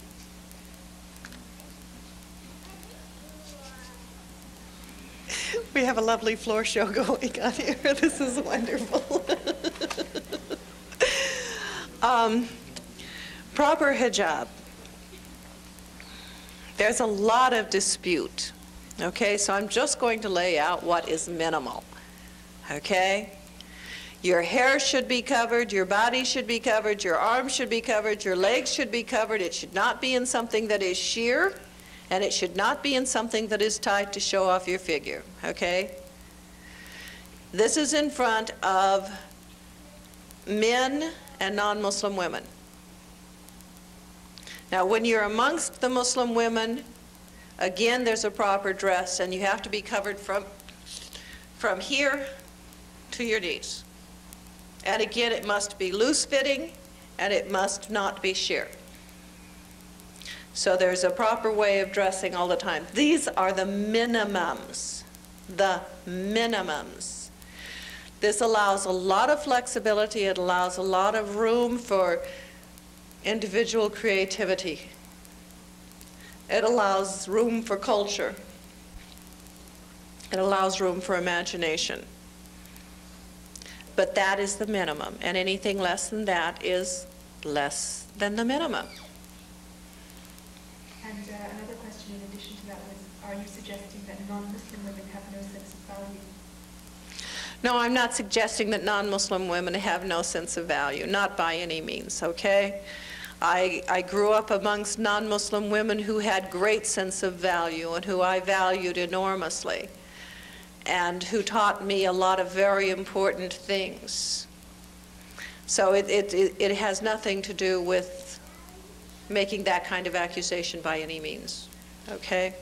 We have a lovely floor show going on here. This is wonderful. Proper hijab. There's a lot of dispute. Okay, so I'm just going to lay out what is minimal. Okay? Your hair should be covered, your body should be covered, your arms should be covered, your legs should be covered. It should not be in something that is sheer, and it should not be in something that is tight to show off your figure, okay? This is in front of men and non-Muslim women. Now, when you're amongst the Muslim women, again, there's a proper dress, and you have to be covered from here to your knees. And again, it must be loose-fitting, and it must not be sheer. So there's a proper way of dressing all the time. These are the minimums. The minimums. This allows a lot of flexibility. It allows a lot of room for individual creativity. It allows room for culture. It allows room for imagination. But that is the minimum, and anything less than that is less than the minimum. And another question in addition to that was, are you suggesting that non-Muslim women have no sense of value? No, I'm not suggesting that non-Muslim women have no sense of value, not by any means, okay? I grew up amongst non-Muslim women who had great sense of value and who I valued enormously, and who taught me a lot of very important things. So it has nothing to do with making that kind of accusation by any means, okay?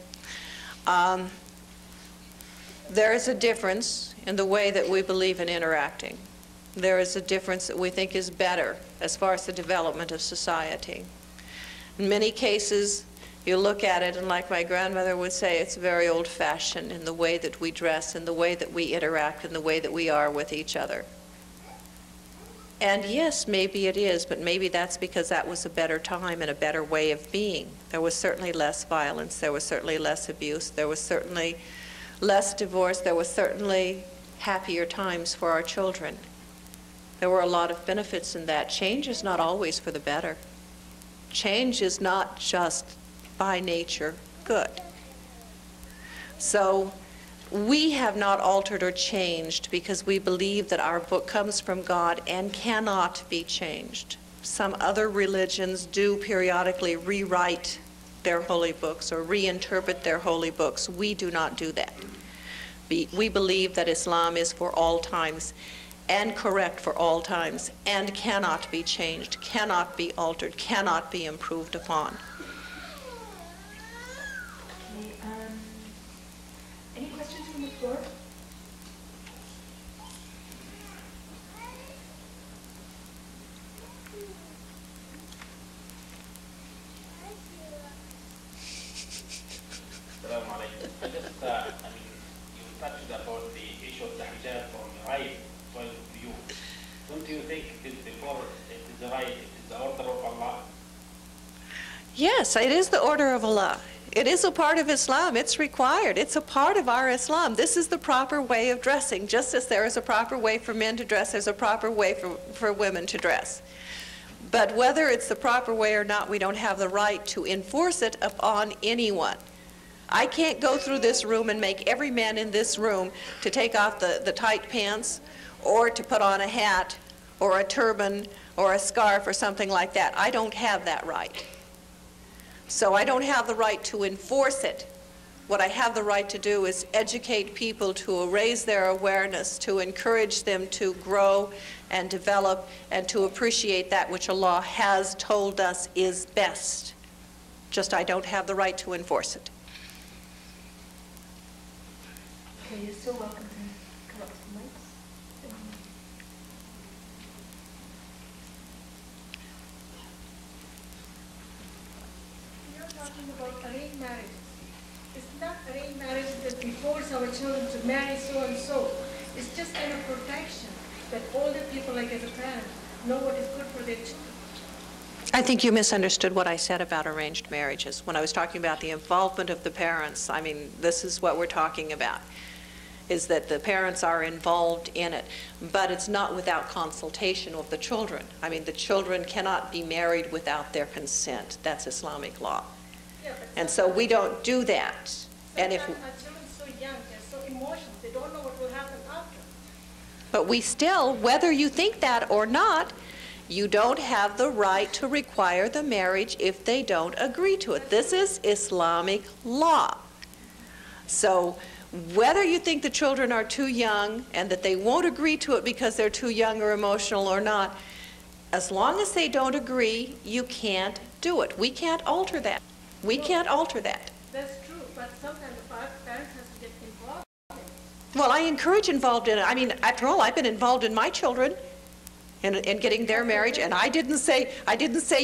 There is a difference in the way that we believe in interacting. there is a difference that we think is better as far as the development of society. In many cases, you look at it, and like my grandmother would say, it's very old-fashioned in the way that we dress, in the way that we interact, in the way that we are with each other. And yes, maybe it is, but maybe that's because that was a better time and a better way of being. There was certainly less violence, there was certainly less abuse, there was certainly less divorce, there was certainly happier times for our children. There were a lot of benefits in that. Change is not always for the better. Change is not just by nature good. So we have not altered or changed because we believe that our book comes from God and cannot be changed. Some other religions do periodically rewrite their holy books or reinterpret their holy books. We do not do that. We believe that Islam is for all times and correct for all times and cannot be changed, cannot be altered, cannot be improved upon. Okay, any questions from the floor? Assalamu alaikum. I mean, you touched about the issue of the hijab from the right point of view. Don't you think it is the right, it is the order of Allah? Yes, it is the order of Allah. It is a part of Islam. It's required. It's a part of our Islam. This is the proper way of dressing. Just as there is a proper way for men to dress, there's a proper way for women to dress. But whether it's the proper way or not, we don't have the right to enforce it upon anyone. I can't go through this room and make every man in this room to take off the tight pants or to put on a hat or a turban or a scarf or something like that. I don't have that right. So I don't have the right to enforce it. What I have the right to do is educate people, to raise their awareness, to encourage them to grow and develop and to appreciate that which Allah has told us is best. Just I don't have the right to enforce it. Okay, you're still welcome to come up to the mics. You're talking about arranged marriages. It's not arranged marriages that we force our children to marry so and so. It's just kind of protection that older people, like as a parent, know what is good for their children. I think you misunderstood what I said about arranged marriages. When I was talking about the involvement of the parents, I mean, this is what we're talking about, is that the parents are involved in it. But it's not without consultation of the children. I mean, the children cannot be married without their consent. That's Islamic law. Yeah, And so we don't do that. And if, sometimes our children are so young, they're so emotional, they don't know what will happen after. but we still, whether you think that or not, you don't have the right to require the marriage if they don't agree to it. This is Islamic law. So whether you think the children are too young and that they won't agree to it because they're too young or emotional or not, as long as they don't agree, you can't do it. We can't alter that. We can't alter that. That's true, but sometimes the parents have to get involved. Well, I encourage involved in it. I mean, after all, I've been involved in my children in getting their marriage, and I didn't say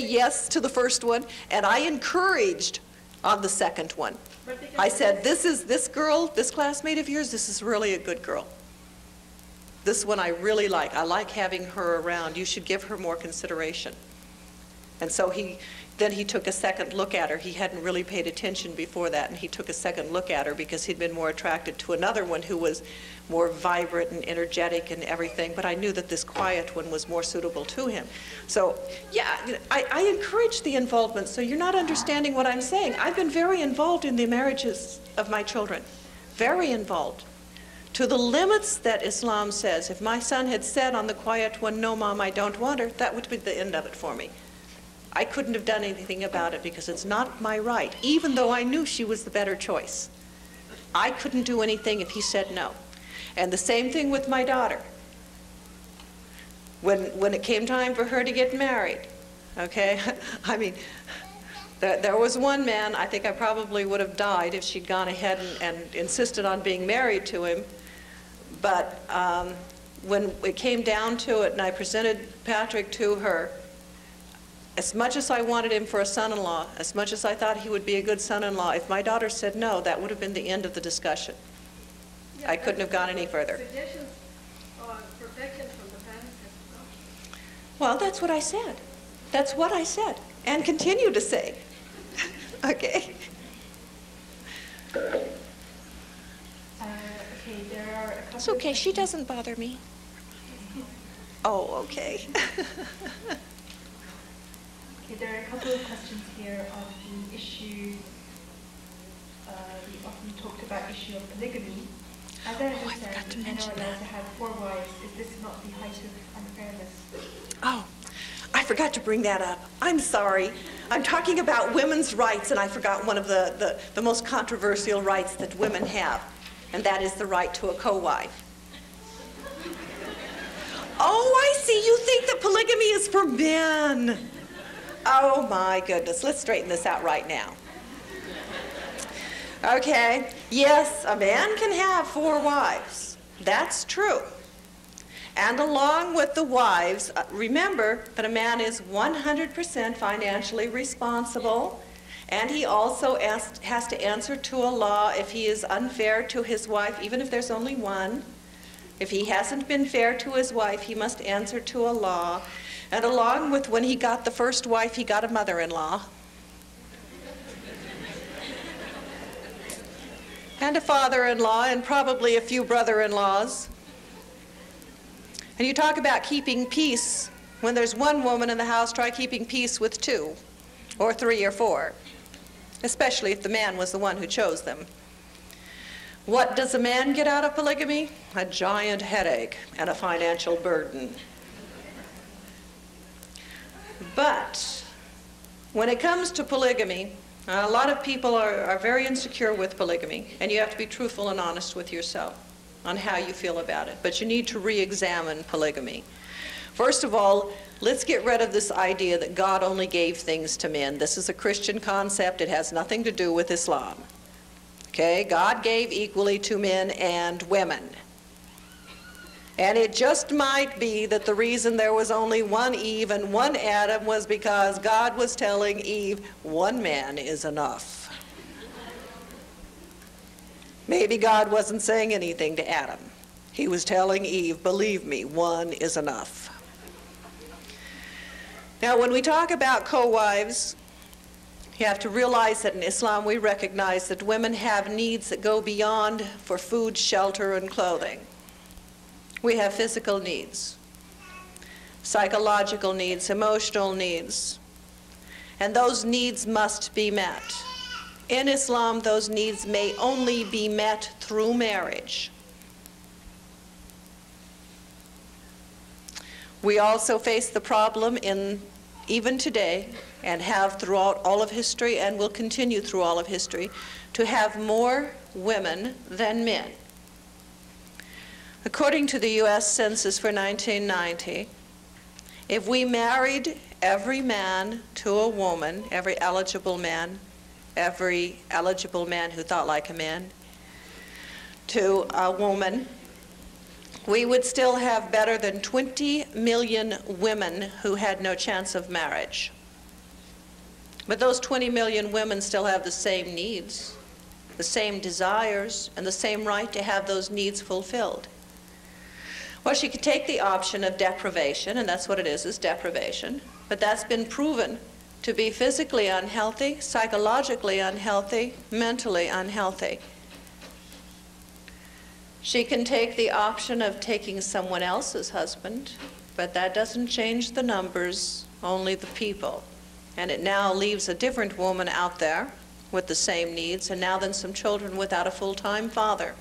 yes to the first one, and I encouraged on the second one. I said, this girl, this classmate of yours, this is really a good girl. This one I really like. I like having her around. You should give her more consideration. And so then he took a second look at her. He hadn't really paid attention before that, and he took a second look at her because he'd been more attracted to another one who was more vibrant and energetic and everything, but I knew that this quiet one was more suitable to him. So, yeah, I encourage the involvement, so you're not understanding what I'm saying. I've been very involved in the marriages of my children, very involved, to the limits that Islam says. If my son had said on the quiet one, no, Mom, I don't want her, that would be the end of it for me. I couldn't have done anything about it because it's not my right, even though I knew she was the better choice. I couldn't do anything if he said no. And the same thing with my daughter. When it came time for her to get married, okay, I mean, there was one man, I think I probably would have died if she'd gone ahead and insisted on being married to him, but when it came down to it and I presented Patrick to her, as much as I wanted him for a son-in-law, as much as I thought he would be a good son-in-law, if my daughter said no, that would have been the end of the discussion. Yeah, I couldn't have gone any further. Suggestions or protection from the parents as well. Well, that's what I said. That's what I said, and continue to say. Okay. Okay, there are a couple It's okay, she doesn't bother me. Oh, okay. Okay, there are a couple of questions here on the issue, we often talked about issue of polygamy. As I understand, men are allowed to have 4 wives. Is this not the height of unfairness? Oh, I forgot to bring that up. I'm sorry. I'm talking about women's rights, and I forgot one of the most controversial rights that women have, and that is the right to a co-wife. Oh, I see. You think that polygamy is for men. Oh, my goodness. Let's straighten this out right now. Okay. Yes, a man can have 4 wives. That's true. And along with the wives, remember that a man is 100% financially responsible, and he also has to answer to Allah if he is unfair to his wife, even if there's only one. If he hasn't been fair to his wife, he must answer to Allah. And along with when he got the first wife, he got a mother-in-law. And a father-in-law, and probably a few brother-in-laws. And you talk about keeping peace. When there's one woman in the house, try keeping peace with 2 or 3 or 4, especially if the man was the one who chose them. What does a man get out of polygamy? A giant headache and a financial burden. But when it comes to polygamy, a lot of people are very insecure with polygamy, and you have to be truthful and honest with yourself on how you feel about it. But you need to re-examine polygamy. First of all, let's get rid of this idea that God only gave things to men. This is a Christian concept. It has nothing to do with Islam. Okay? God gave equally to men and women. And it just might be that the reason there was only one Eve and one Adam was because God was telling Eve, one man is enough. Maybe God wasn't saying anything to Adam. He was telling Eve, believe me, one is enough. Now, when we talk about co-wives, you have to realize that in Islam we recognize that women have needs that go beyond for food, shelter, and clothing. We have physical needs, psychological needs, emotional needs, and those needs must be met. In Islam, those needs may only be met through marriage. We also face the problem even today, and have throughout all of history, and will continue through all of history, to have more women than men. According to the U.S. Census for 1990, if we married every man to a woman, every eligible man who thought like a man, to a woman, we would still have better than 20 million women who had no chance of marriage. But those 20 million women still have the same needs, the same desires, and the same right to have those needs fulfilled. Well, she could take the option of deprivation, and that's what it is deprivation. But that's been proven to be physically unhealthy, psychologically unhealthy, mentally unhealthy. She can take the option of taking someone else's husband, but that doesn't change the numbers, only the people. And it now leaves a different woman out there with the same needs, and now then some children without a full-time father.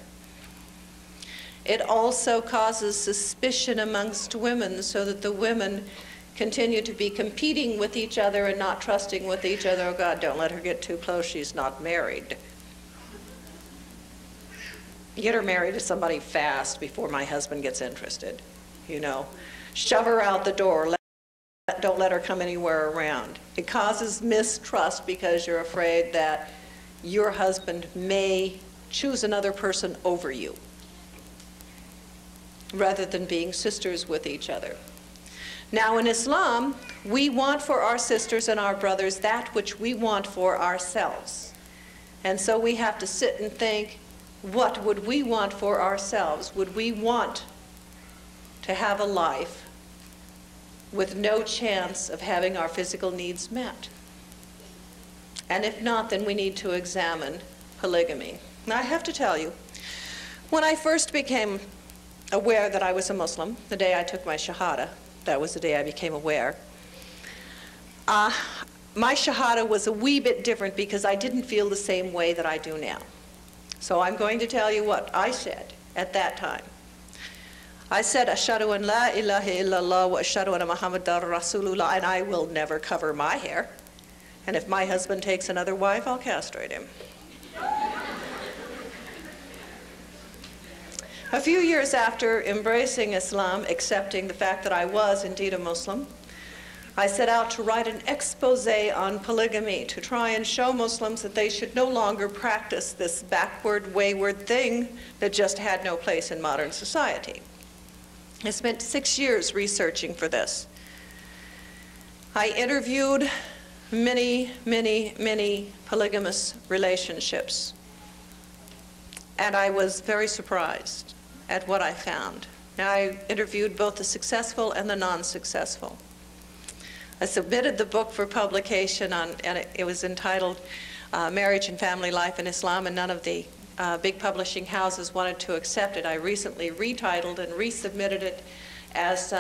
It also causes suspicion amongst women, so that the women continue to be competing with each other and not trusting with each other. Oh God, don't let her get too close, she's not married. Get her married to somebody fast before my husband gets interested. You know, shove her out the door, don't let her come anywhere around. It causes mistrust because you're afraid that your husband may choose another person over you. rather than being sisters with each other. Now in Islam, we want for our sisters and our brothers that which we want for ourselves. And so we have to sit and think, what would we want for ourselves? Would we want to have a life with no chance of having our physical needs met? And if not, then we need to examine polygamy. Now I have to tell you, when I first became aware that I was a Muslim, the day I took my Shahada, that was the day I became aware, my Shahada was a wee bit different because I didn't feel the same way that I do now. So I'm going to tell you what I said at that time. I said, Ashhadu an la ilaha illallah wa ashhadu anna Muhammadar Rasulullah, and I will never cover my hair. And if my husband takes another wife, I'll castrate him. A few years after embracing Islam, accepting the fact that I was indeed a Muslim, I set out to write an expose on polygamy to try and show Muslims that they should no longer practice this backward, wayward thing that just had no place in modern society. I spent 6 years researching for this. I interviewed many, many, many polygamous relationships, and I was very surprised at what I found. Now, I interviewed both the successful and the non-successful. I submitted the book for publication, and it was entitled Marriage and Family Life in Islam, and none of the big publishing houses wanted to accept it. I recently retitled and resubmitted it as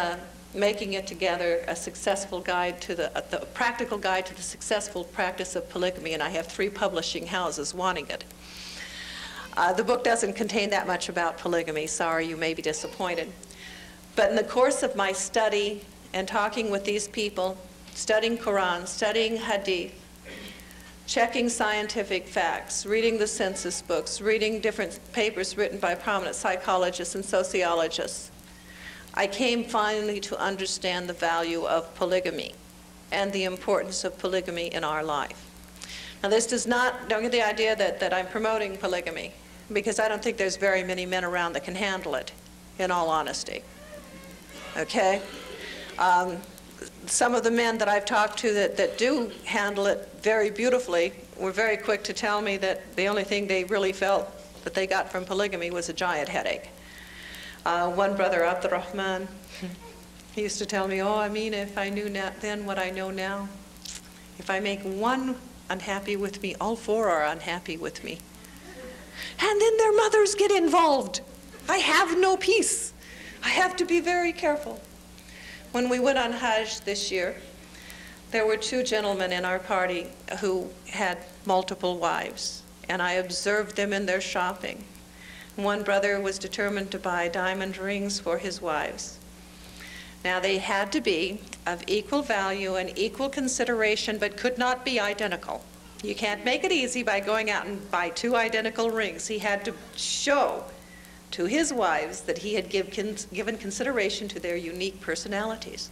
Making It Together, a successful guide to the practical guide to the successful practice of polygamy, and I have 3 publishing houses wanting it. The book doesn't contain that much about polygamy. Sorry, you may be disappointed. But in the course of my study and talking with these people, studying Quran, studying Hadith, checking scientific facts, reading the census books, reading different papers written by prominent psychologists and sociologists, I came finally to understand the value of polygamy and the importance of polygamy in our life. Now this does not, don't get the idea that I'm promoting polygamy, because I don't think there's very many men around that can handle it, in all honesty. Okay? Some of the men that I've talked to that do handle it very beautifully were very quick to tell me that the only thing they really felt that they got from polygamy was a giant headache. One brother, Abdurrahman, he used to tell me, oh, Aminah, if I knew then what I know now, if I make one unhappy with me, all 4 are unhappy with me. And then their mothers get involved. I have no peace. I have to be very careful. When we went on Hajj this year, there were 2 gentlemen in our party who had multiple wives, and I observed them in their shopping. One brother was determined to buy diamond rings for his wives. Now, they had to be of equal value and equal consideration, but could not be identical. You can't make it easy by going out and buy 2 identical rings. He had to show to his wives that he had given consideration to their unique personalities.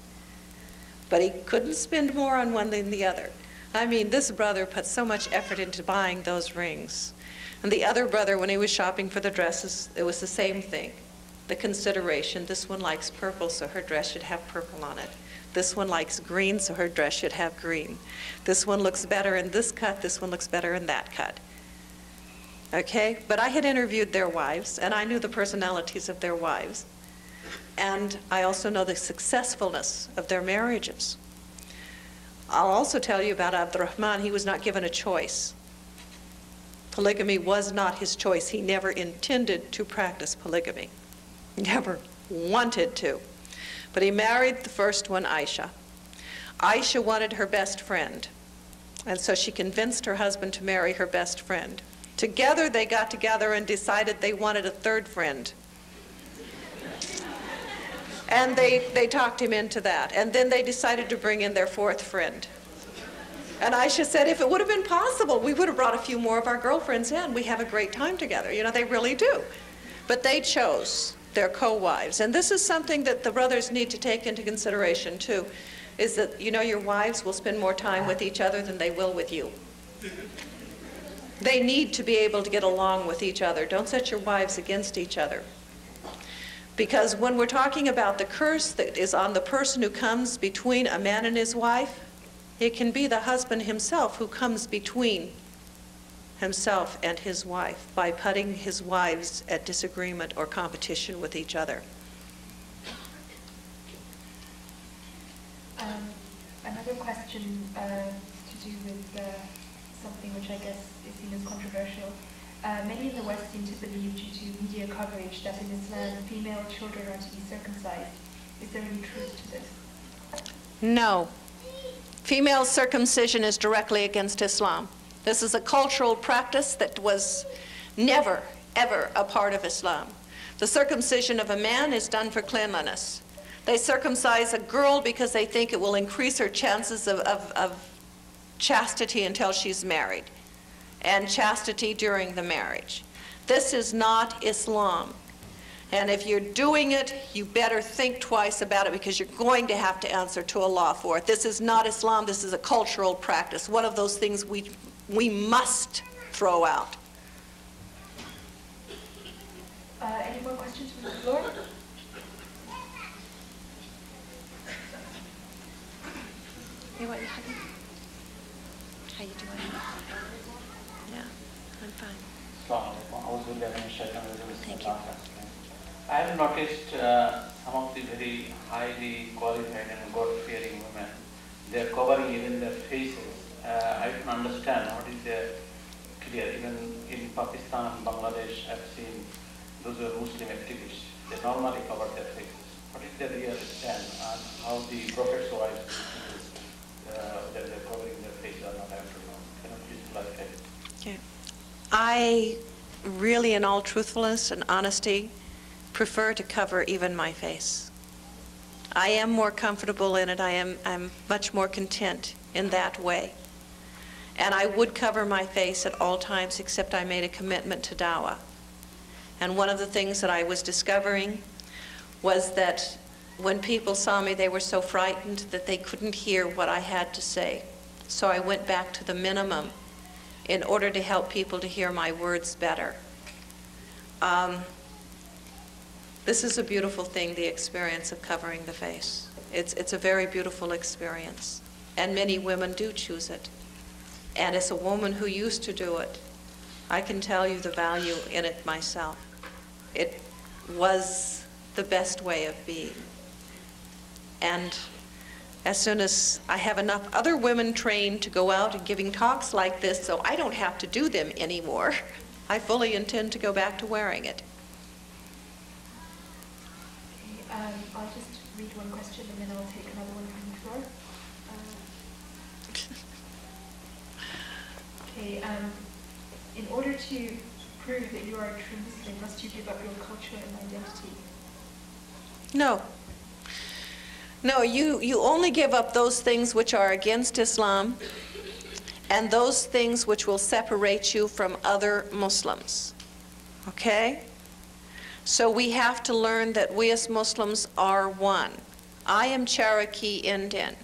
But he couldn't spend more on one than the other. I mean, this brother put so much effort into buying those rings. And the other brother, when he was shopping for the dresses, it was the same thing. The consideration, this one likes purple, so her dress should have purple on it. This one likes green, so her dress should have green. This one looks better in this cut, this one looks better in that cut. Okay? But I had interviewed their wives, and I knew the personalities of their wives. And I also know the successfulness of their marriages. I'll also tell you about Abdurrahman. He was not given a choice. Polygamy was not his choice. He never intended to practice polygamy. Never wanted to. But he married the first one, Aisha. Aisha wanted her best friend, and so she convinced her husband to marry her best friend. Together, they got together and decided they wanted a 3rd friend. And they talked him into that. And then they decided to bring in their 4th friend. And Aisha said, if it would have been possible, we would have brought a few more of our girlfriends in. We have a great time together. You know, they really do. But they chose their co-wives. And this is something that the brothers need to take into consideration, too, is that, you know, your wives will spend more time with each other than they will with you. They need to be able to get along with each other. Don't set your wives against each other. Because when we're talking about the curse that is on the person who comes between a man and his wife, it can be the husband himself who comes between himself and his wife by putting his wives at disagreement or competition with each other. Another question to do with something which I guess is seen as controversial. Many in the West seem to believe, due to media coverage, that in Islam female children are to be circumcised. Is there any truth to this? No. Female circumcision is directly against Islam. This is a cultural practice that was never, ever a part of Islam. The circumcision of a man is done for cleanliness. They circumcise a girl because they think it will increase her chances of chastity until she's married, and chastity during the marriage. This is not Islam. And if you're doing it, you better think twice about it, because you're going to have to answer to Allah for it. This is not Islam. This is a cultural practice, one of those things we must throw out. Any more questions from the floor? How you doing? Yeah, I'm fine. Thank you. I have noticed some of the very highly qualified and God-fearing women, they are covering even their faces. I don't understand what is their clear. Even in Pakistan, Bangladesh, I've seen those who are Muslim activists. They normally cover their faces. What is their real stand and how the Prophet's wives that they're covering their faces or not? I don't know. Can you please clarify? Okay. I really, in all truthfulness and honesty, prefer to cover even my face. I am more comfortable in it. I'm much more content in that way. And I would cover my face at all times, except I made a commitment to dawah. And one of the things that I was discovering was that when people saw me, they were so frightened that they couldn't hear what I had to say. So I went back to the minimum in order to help people to hear my words better. This is a beautiful thing, the experience of covering the face. It's a very beautiful experience, and many women do choose it. And as a woman who used to do it, I can tell you the value in it myself. It was the best way of being. And as soon as I have enough other women trained to go out and giving talks like this, so I don't have to do them anymore, I fully intend to go back to wearing it. I'll just read one question and then I'll take another one from the floor. Okay, in order to prove that you are a true Muslim, must you give up your culture and identity? No. No, you only give up those things which are against Islam and those things which will separate you from other Muslims. Okay? So we have to learn that we as Muslims are one. I am Cherokee Indian.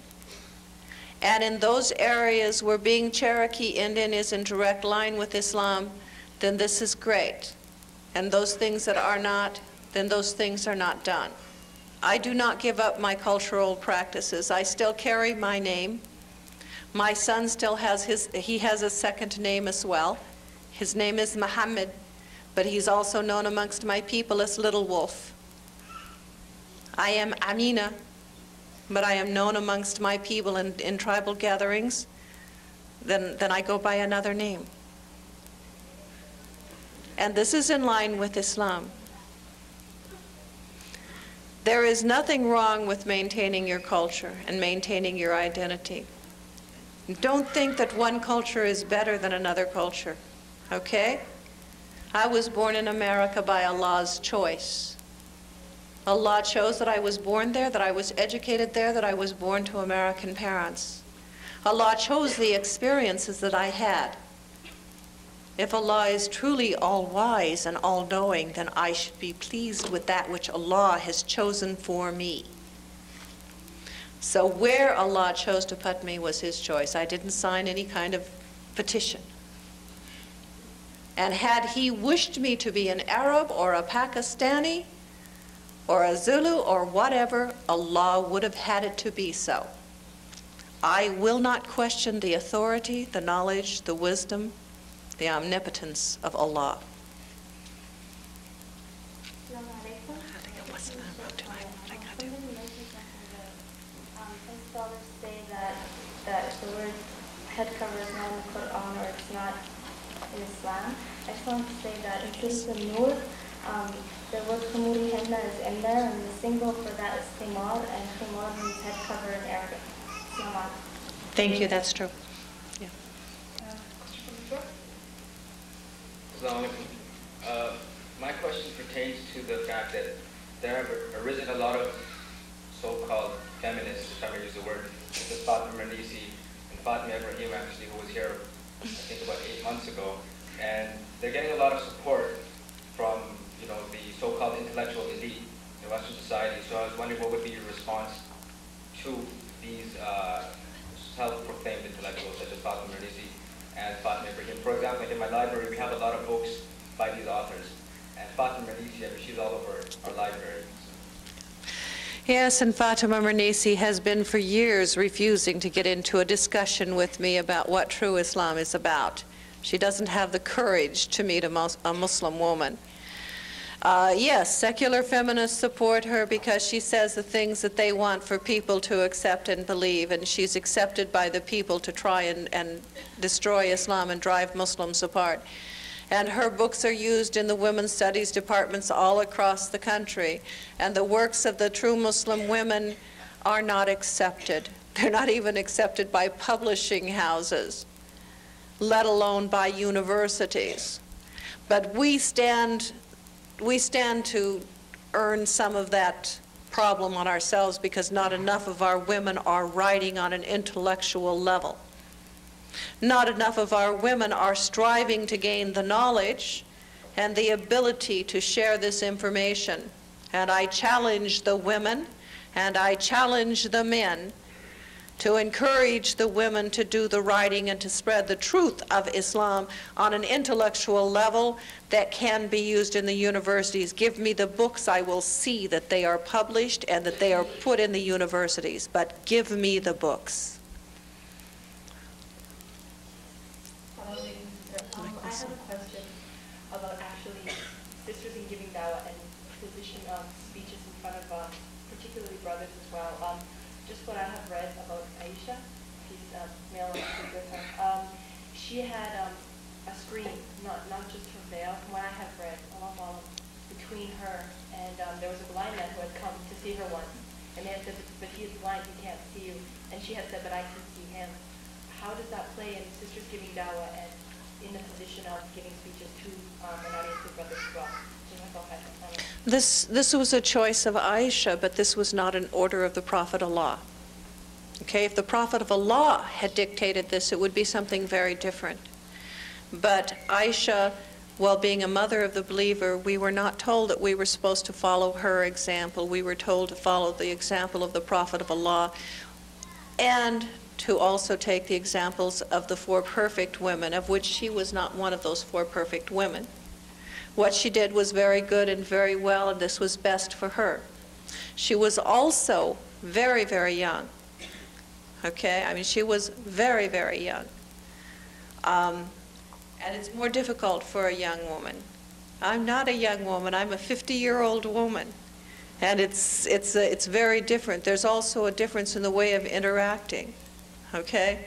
And in those areas where being Cherokee Indian is in direct line with Islam, then this is great. And those things that are not, then those things are not done. I do not give up my cultural practices. I still carry my name. My son still has he has a second name as well. His name is Muhammad, but he's also known amongst my people as Little Wolf. I am Aminah, but I am known amongst my people in tribal gatherings. Then I go by another name. And this is in line with Islam. There is nothing wrong with maintaining your culture and maintaining your identity. Don't think that one culture is better than another culture, okay? I was born in America by Allah's choice. Allah chose that I was born there, that I was educated there, that I was born to American parents. Allah chose the experiences that I had. If Allah is truly all-wise and all-knowing, then I should be pleased with that which Allah has chosen for me. So where Allah chose to put me was His choice. I didn't sign any kind of petition. And had He wished me to be an Arab or a Pakistani, or a Zulu or whatever, Allah would have had it to be so. I will not question the authority, the knowledge, the wisdom, the omnipotence of Allah. Some scholars say that the word head cover is not in the Quran or it's not in Islam. I just want to say that in Surah An-Nur, the word khumuri henna is in there, and the symbol for that is khimar, and khimar means head cover in Arabic. Thank you, that's true. Yeah. Assalamu alaikum. My question pertains to the fact that there have arisen a lot of so-called feminists, if I may use the word, such as Fatima Mernissi and Fatima Ibrahim, actually, who was here, I think, about 8 months ago. And they're getting a lot of support from, you know, the so-called intellectual elite in Western society. So I was wondering what would be your response to these self-proclaimed intellectuals such as Fatima Mernissi and Fatima Ibrahim. For example, in my library, we have a lot of books by these authors. And Fatima Mernissi, I mean, she's all over our library. Yes, and Fatima Mernissi has been for years refusing to get into a discussion with me about what true Islam is about. She doesn't have the courage to meet a Muslim woman. Yes, secular feminists support her because she says the things that they want for people to accept and believe, and she's accepted by the people to try and destroy Islam and drive Muslims apart. And her books are used in the women's studies departments all across the country. And the works of the true Muslim women are not accepted. They're not even accepted by publishing houses, let alone by universities. But we stand to earn some of that problem on ourselves because not enough of our women are writing on an intellectual level. Not enough of our women are striving to gain the knowledge and the ability to share this information. And I challenge the women and I challenge the men to encourage the women to do the writing and to spread the truth of Islam on an intellectual level that can be used in the universities. Give me the books, I will see that they are published and that they are put in the universities, but give me the books. I have a question about actually sisters in giving dawah and position of speeches in front of particularly brothers as well. Just what I have read about Aisha, she's a male with her. She had a screen, not just her veil, from what I have read, between her and there was a blind man who had come to see her once, and they had said, but he is blind, he can't see you, and she had said, but I can see him. How does that play in sisters giving dawah and in the position of giving speeches to an audience of brothers as well? This was a choice of Aisha, but this was not an order of the Prophet of Allah. Okay, if the Prophet of Allah had dictated this, it would be something very different. But Aisha, while being a mother of the believer, we were not told that we were supposed to follow her example. We were told to follow the example of the Prophet of Allah and to also take the examples of the 4 perfect women, of which she was not one of those 4 perfect women. What she did was very good and very well, and this was best for her. She was also very, very young. Okay, I mean, she was very, very young. And it's more difficult for a young woman. I'm not a young woman, I'm a 50-year-old woman. And it's very different. There's also a difference in the way of interacting. Okay?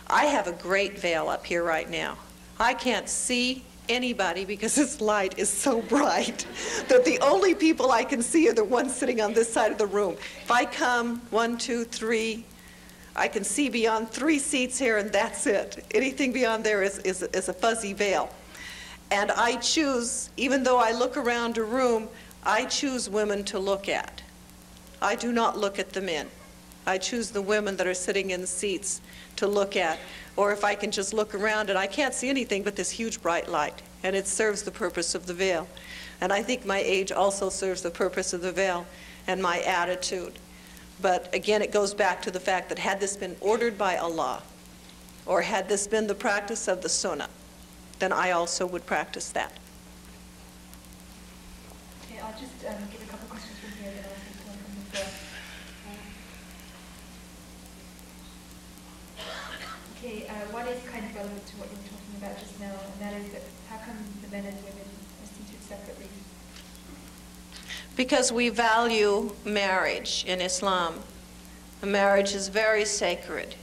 I have a great veil up here right now. I can't see anybody because this light is so bright that the only people I can see are the ones sitting on this side of the room. If I come 1, 2, 3, I can see beyond 3 seats here and that's it. Anything beyond there is a fuzzy veil. And I choose, even though I look around a room, I choose women to look at. I do not look at the men. I choose the women that are sitting in seats to look at. Or if I can just look around and I can't see anything but this huge bright light. And it serves the purpose of the veil. And I think my age also serves the purpose of the veil and my attitude. But again, it goes back to the fact that had this been ordered by Allah, or had this been the practice of the Sunnah, then I also would practice that. Okay, I'll just give a couple of questions from here, then I'll take one from the floor. Okay, one is kind of relevant to what you were talking about just now, and that is that how come the men and women are seated separately? Because we value marriage in Islam. Marriage is very sacred.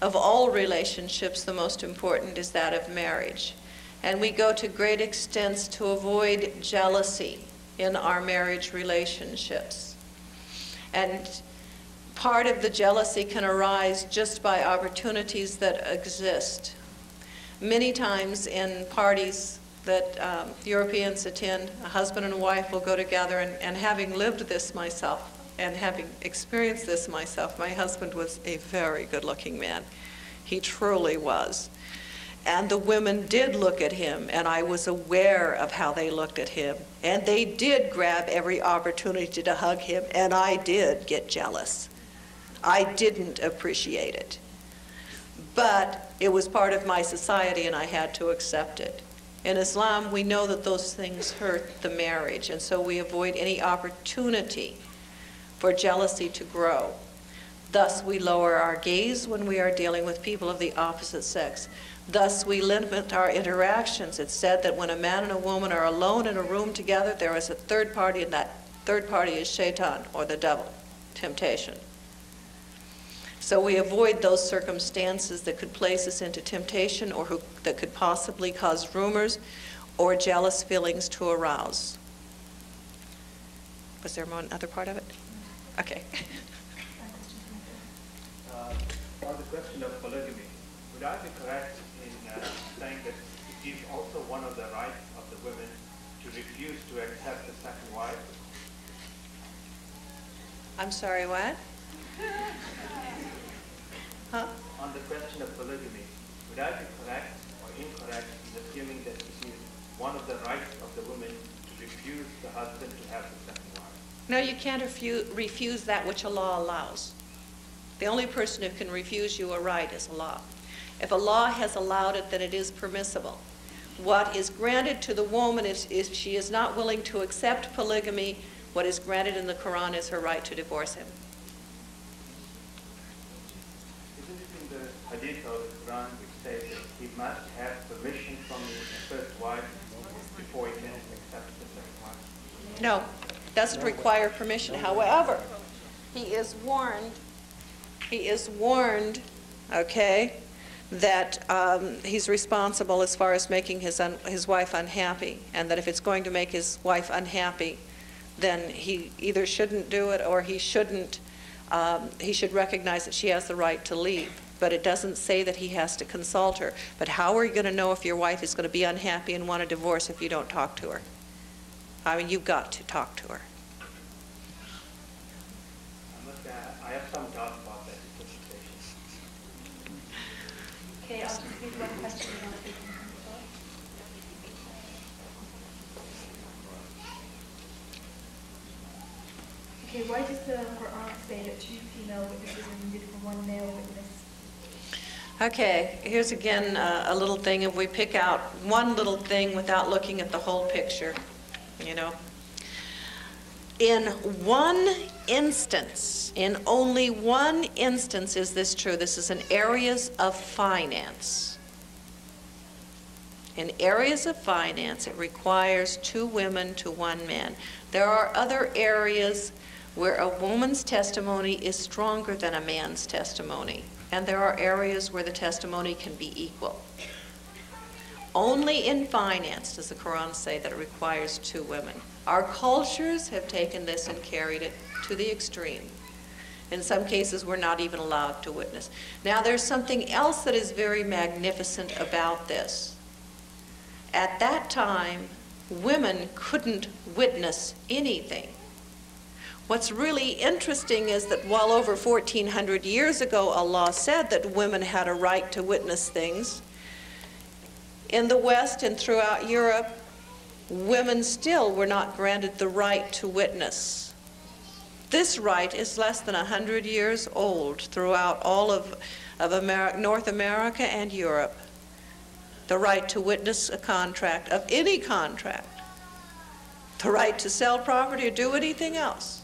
Of all relationships, the most important is that of marriage. And we go to great extents to avoid jealousy in our marriage relationships. And part of the jealousy can arise just by opportunities that exist. Many times in parties that Europeans attend, a husband and a wife will go together, and having lived this myself and having experienced this myself, my husband was a very good-looking man. He truly was. And the women did look at him, and I was aware of how they looked at him. And they did grab every opportunity to hug him, and I did get jealous. I didn't appreciate it. But it was part of my society, and I had to accept it. In Islam, we know that those things hurt the marriage, and so we avoid any opportunity for jealousy to grow. Thus, we lower our gaze when we are dealing with people of the opposite sex. Thus, we limit our interactions. It's said that when a man and a woman are alone in a room together, there is a third party, and that third party is shaitan, or the devil, temptation. So we avoid those circumstances that could place us into temptation, or that could possibly cause rumors or jealous feelings to arouse. Was there one other part of it? Okay. On the question of polygamy, would I be correct in saying that it is also one of the rights of the women to refuse to accept a second wife? I'm sorry, what? Huh? On the question of polygamy, would I be correct or incorrect in assuming that it is one of the rights of the woman to refuse the husband to have the second wife? No, you can't refuse that which Allah allows. The only person who can refuse you a right is Allah. If Allah has allowed it, then it is permissible. What is granted to the woman is, if she is not willing to accept polygamy, what is granted in the Quran is her right to divorce him. Isn't it in the hadith of the Quran which says that he must have permission from the first wife before he can accept the second wife? No, it doesn't require permission. However, he is warned, okay, that he's responsible as far as making his wife unhappy, and that if it's going to make his wife unhappy, then he either shouldn't do it, or he should recognize that she has the right to leave. But it doesn't say that he has to consult her. But how are you going to know if your wife is going to be unhappy and want a divorce if you don't talk to her? I mean, you've got to talk to her. I have some doubt about that interpretation. Okay, I'll just read one question and I'll take them from the floor. Okay, why does the Quran say that 2 female witnesses are needed for 1 male witness? Okay, here's again a little thing. If we pick out one little thing without looking at the whole picture, you know. In one instance, in only one instance is this true. This is in areas of finance. In areas of finance, it requires 2 women to 1 man. There are other areas where a woman's testimony is stronger than a man's testimony. And there are areas where the testimony can be equal. Only in finance does the Quran say that it requires 2 women. Our cultures have taken this and carried it to the extreme. In some cases, we're not even allowed to witness. Now, there's something else that is very magnificent about this. At that time, women couldn't witness anything. What's really interesting is that while over 1,400 years ago Allah said that women had a right to witness things, in the West and throughout Europe, women still were not granted the right to witness. This right is less than 100 years old throughout all of North America and Europe. The right to witness a contract, of any contract. the right to sell property or do anything else.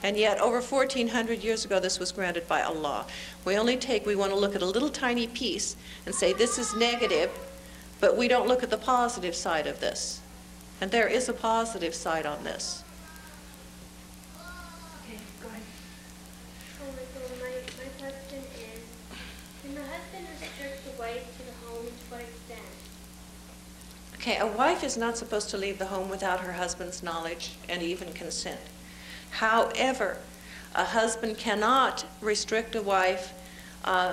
And yet, over 1,400 years ago, this was granted by Allah. We want to look at a little tiny piece and say this is negative, but we don't look at the positive side of this. And there is a positive side on this. Okay, go ahead. My question is, can the husband restrict the wife to the home to what extent? Okay, a wife is not supposed to leave the home without her husband's knowledge and even consent. However, a husband cannot restrict a wife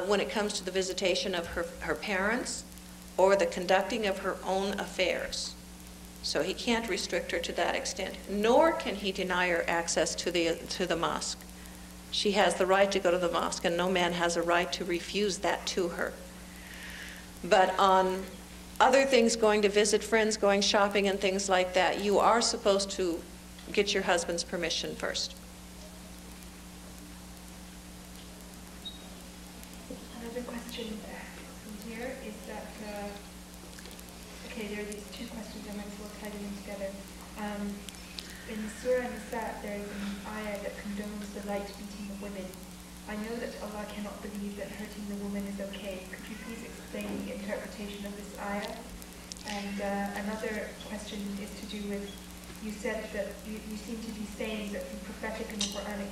when it comes to the visitation of her parents or the conducting of her own affairs. So he can't restrict her to that extent, nor can he deny her access to the mosque. She has the right to go to the mosque, and no man has a right to refuse that to her. But on other things, going to visit friends, going shopping and things like that, you are supposed to get your husband's permission first. Another question from here is that, okay, there are these two questions, I might as well tie them in together. In Surah Nisa, there is an ayah that condones the light beating of women. I know that Allah cannot believe that hurting the woman is okay. Could you please explain the interpretation of this ayah? And another question is to do with, you said that you seem to be saying that the prophetic and the Quranic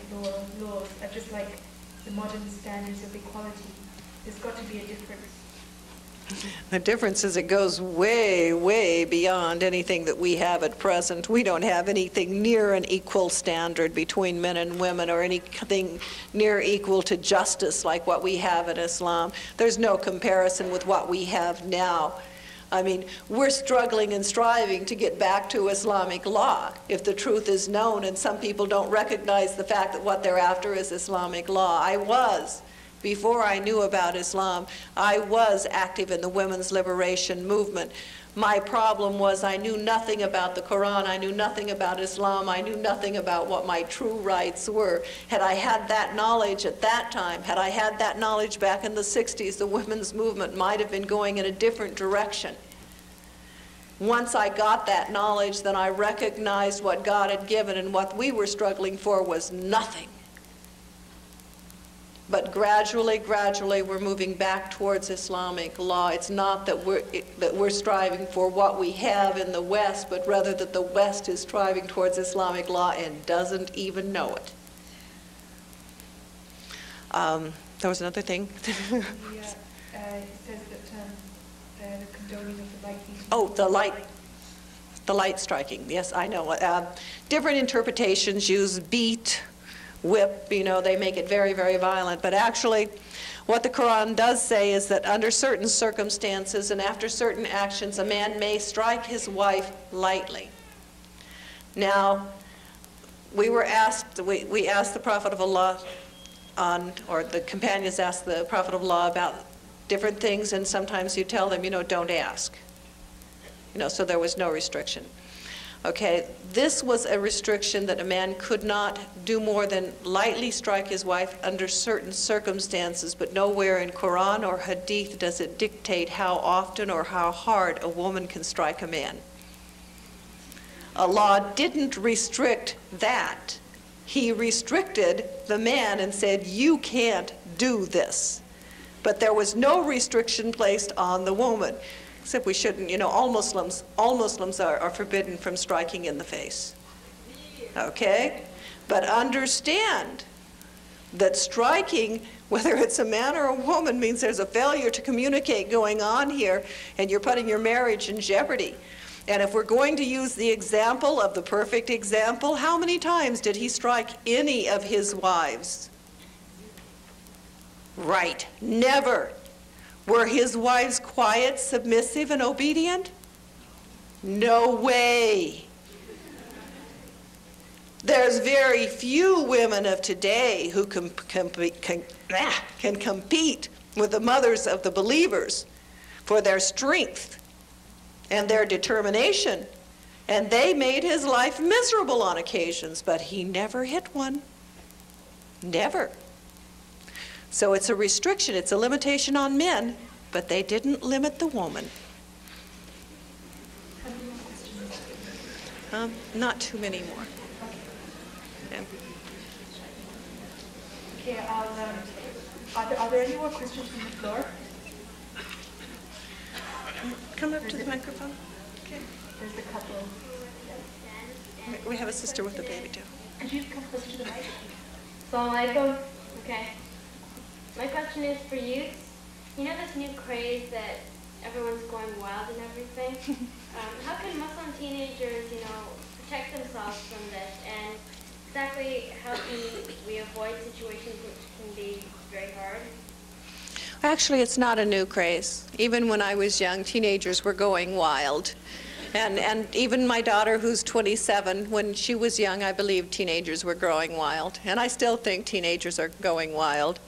laws are just like the modern standards of equality. There's got to be a difference. The difference is it goes way, way beyond anything that we have at present. We don't have anything near an equal standard between men and women or anything near equal to justice like what we have in Islam. There's no comparison with what we have now. I mean, we're struggling and striving to get back to Islamic law if the truth is known, and some people don't recognize the fact that what they're after is Islamic law. Before I knew about Islam, I was active in the women's liberation movement. My problem was I knew nothing about the Quran, I knew nothing about Islam, I knew nothing about what my true rights were. Had I had that knowledge at that time, had I had that knowledge back in the 60s, the women's movement might have been going in a different direction. Once I got that knowledge, then I recognized what God had given, and what we were struggling for was nothing. But gradually, we're moving back towards Islamic law. It's not that we're striving for what we have in the West, but rather that the West is striving towards Islamic law and doesn't even know it. There was another thing. It says that the condoning of the light beating. Oh, the light striking. Yes, I know. Different interpretations use beat, whip, you know, they make it very, very violent. But actually, what the Quran does say is that under certain circumstances and after certain actions, a man may strike his wife lightly. Now, we asked the Prophet of Allah or the companions asked the Prophet of Allah about different things, and sometimes you tell them, you know, don't ask. You know, so there was no restriction. Okay, this was a restriction that a man could not do more than lightly strike his wife under certain circumstances, but nowhere in Quran or Hadith does it dictate how often or how hard a woman can strike a man. Allah didn't restrict that. He restricted the man and said, you can't do this. But there was no restriction placed on the woman. Except we shouldn't, you know, all Muslims are forbidden from striking in the face. Okay? But understand that striking, whether it's a man or a woman, means there's a failure to communicate going on here, and you're putting your marriage in jeopardy. And if we're going to use the example of the perfect example, how many times did he strike any of his wives? Right, never. Were his wives quiet, submissive, and obedient? No way. There's very few women of today who can compete with the mothers of the believers for their strength and their determination. And they made his life miserable on occasions, but he never hit one. Never. So it's a restriction, it's a limitation on men, but they didn't limit the woman. Not too many more. Yeah. Okay, are there any more questions from the floor? Come up to the microphone. Okay. There's a couple. We have a sister with a baby too. Could you come closer to the mic? Assalamu alaikum. Okay. My question is for youth. You know this new craze that everyone's going wild and everything? How can Muslim teenagers, protect themselves from this? And exactly how can we avoid situations which can be very hard? Actually, it's not a new craze. Even when I was young, teenagers were going wild. And even my daughter, who's 27, when she was young, I believe teenagers were growing wild. And I still think teenagers are going wild.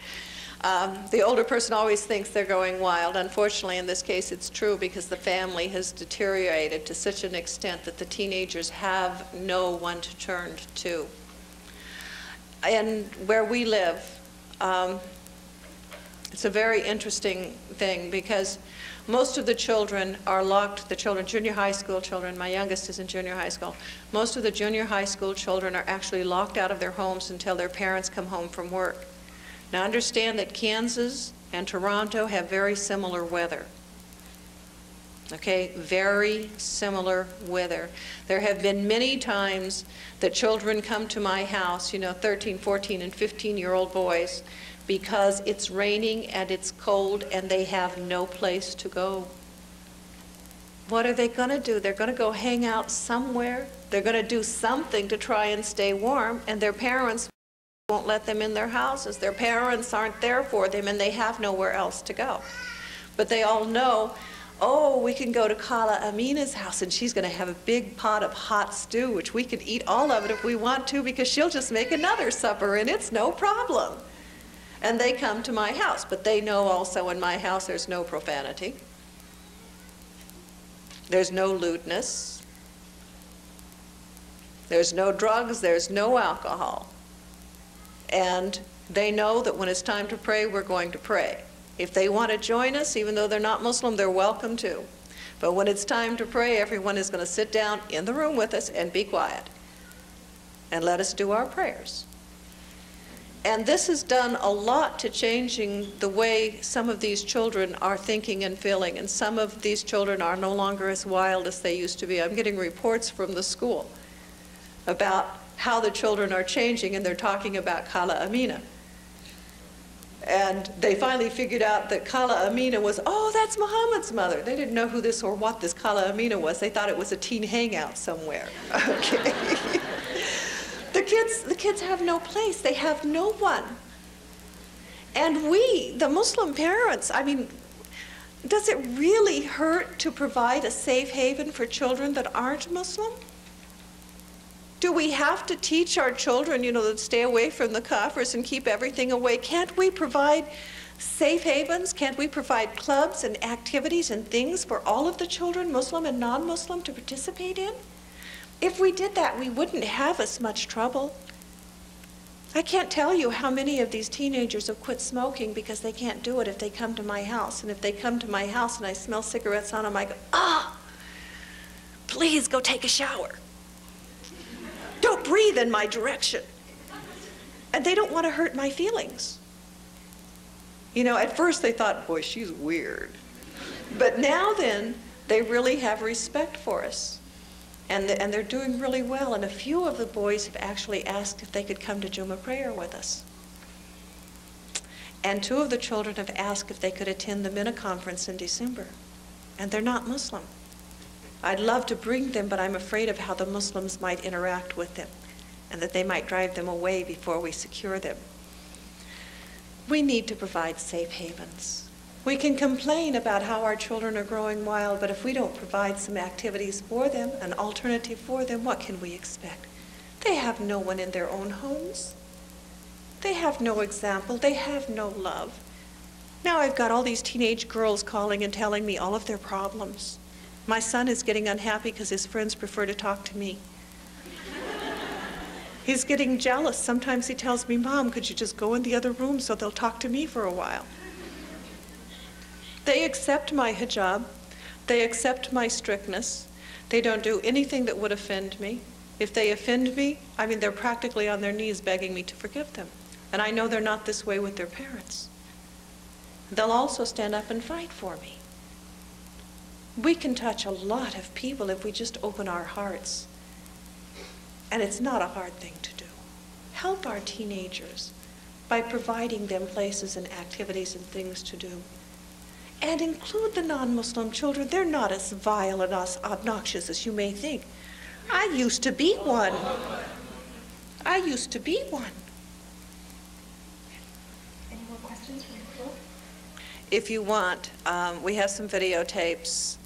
The older person always thinks they're going wild. Unfortunately, in this case, it's true because the family has deteriorated to such an extent that the teenagers have no one to turn to. And where we live, it's a very interesting thing because most of the children are locked, the children, junior high school children, my youngest is in junior high school, most of the junior high school children are actually locked out of their homes until their parents come home from work. Now understand that Kansas and Toronto have very similar weather. Okay, very similar weather. There have been many times that children come to my house, 13, 14, and 15-year-old boys, because it's raining and it's cold and they have no place to go. What are they going to do? They're going to go hang out somewhere. They're going to do something to try and stay warm, and their parents won't let them in their houses. Their parents aren't there for them, and they have nowhere else to go. But they all know, oh, we can go to Khala Aminah's house, and she's going to have a big pot of hot stew, which we can eat all of it if we want to, because she'll just make another supper, and it's no problem. And they come to my house, but they know also in my house there's no profanity. There's no lewdness. There's no drugs. There's no alcohol. And they know that when it's time to pray, we're going to pray. If they want to join us, even though they're not Muslim, they're welcome to. But when it's time to pray, everyone is going to sit down in the room with us and be quiet. And let us do our prayers. And this has done a lot to changing the way some of these children are thinking and feeling. And some of these children are no longer as wild as they used to be. I'm getting reports from the school about how the children are changing, and they're talking about Khala Aminah. And they finally figured out that Khala Aminah was, oh, that's Muhammad's mother. They didn't know who this or what this Khala Aminah was. They thought it was a teen hangout somewhere. Okay. The kids have no place. They have no one. And we, the Muslim parents, I mean, does it really hurt to provide a safe haven for children that aren't Muslim? Do we have to teach our children, to stay away from the kafirs and keep everything away? Can't we provide safe havens? Can't we provide clubs and activities and things for all of the children, Muslim and non-Muslim, to participate in? If we did that, we wouldn't have as much trouble. I can't tell you how many of these teenagers have quit smoking because they can't do it if they come to my house. And if they come to my house and I smell cigarettes on them, I go, please go take a shower. Don't breathe in my direction. And they don't want to hurt my feelings. At first they thought, boy, she's weird. But now then, they really have respect for us. And they're doing really well. And a few of the boys have actually asked if they could come to Jummah prayer with us. And 2 of the children have asked if they could attend the Minna conference in December. And they're not Muslim. I'd love to bring them, but I'm afraid of how the Muslims might interact with them and that they might drive them away before we secure them. We need to provide safe havens. We can complain about how our children are growing wild, but if we don't provide some activities for them, an alternative for them, what can we expect? They have no one in their own homes. They have no example. They have no love. Now I've got all these teenage girls calling and telling me all of their problems. My son is getting unhappy because his friends prefer to talk to me. He's getting jealous. Sometimes he tells me, Mom, could you just go in the other room so they'll talk to me for a while? They accept my hijab. They accept my strictness. They don't do anything that would offend me. If they offend me, I mean, they're practically on their knees begging me to forgive them. And I know they're not this way with their parents. They'll also stand up and fight for me. We can touch a lot of people if we just open our hearts. And it's not a hard thing to do. Help our teenagers by providing them places and activities and things to do. And include the non-Muslim children. They're not as vile and as obnoxious as you may think. I used to be one. I used to be one. Any more questions from the floor? If you want, we have some videotapes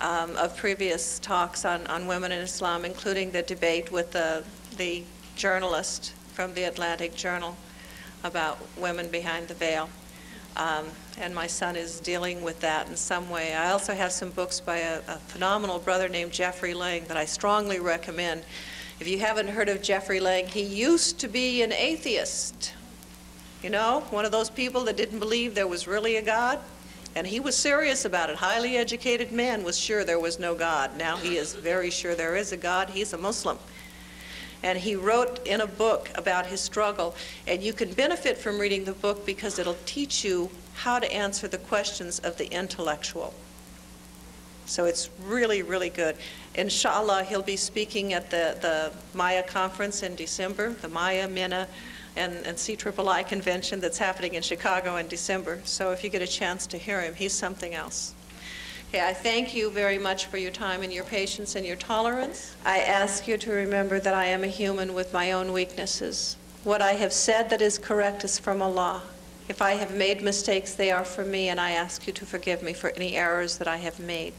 of previous talks on women in Islam, including the debate with the journalist from the Atlantic Journal about women behind the veil. And my son is dealing with that in some way. I also have some books by a phenomenal brother named Jeffrey Lang that I strongly recommend. If you haven't heard of Jeffrey Lang, he used to be an atheist. You know, one of those people that didn't believe there was really a God. And he was serious about it. Highly educated man was sure there was no God. Now he is very sure there is a God. He's a Muslim. And he wrote in a book about his struggle. And you can benefit from reading the book because it'll teach you how to answer the questions of the intellectual. So it's really, really good. Inshallah, he'll be speaking at the Maya conference in December, the Maya, Minna, and CIII convention that's happening in Chicago in December. So if you get a chance to hear him, he's something else. Okay, I thank you very much for your time and your patience and your tolerance. I ask you to remember that I am a human with my own weaknesses. What I have said that is correct is from Allah. If I have made mistakes, they are from me, and I ask you to forgive me for any errors that I have made.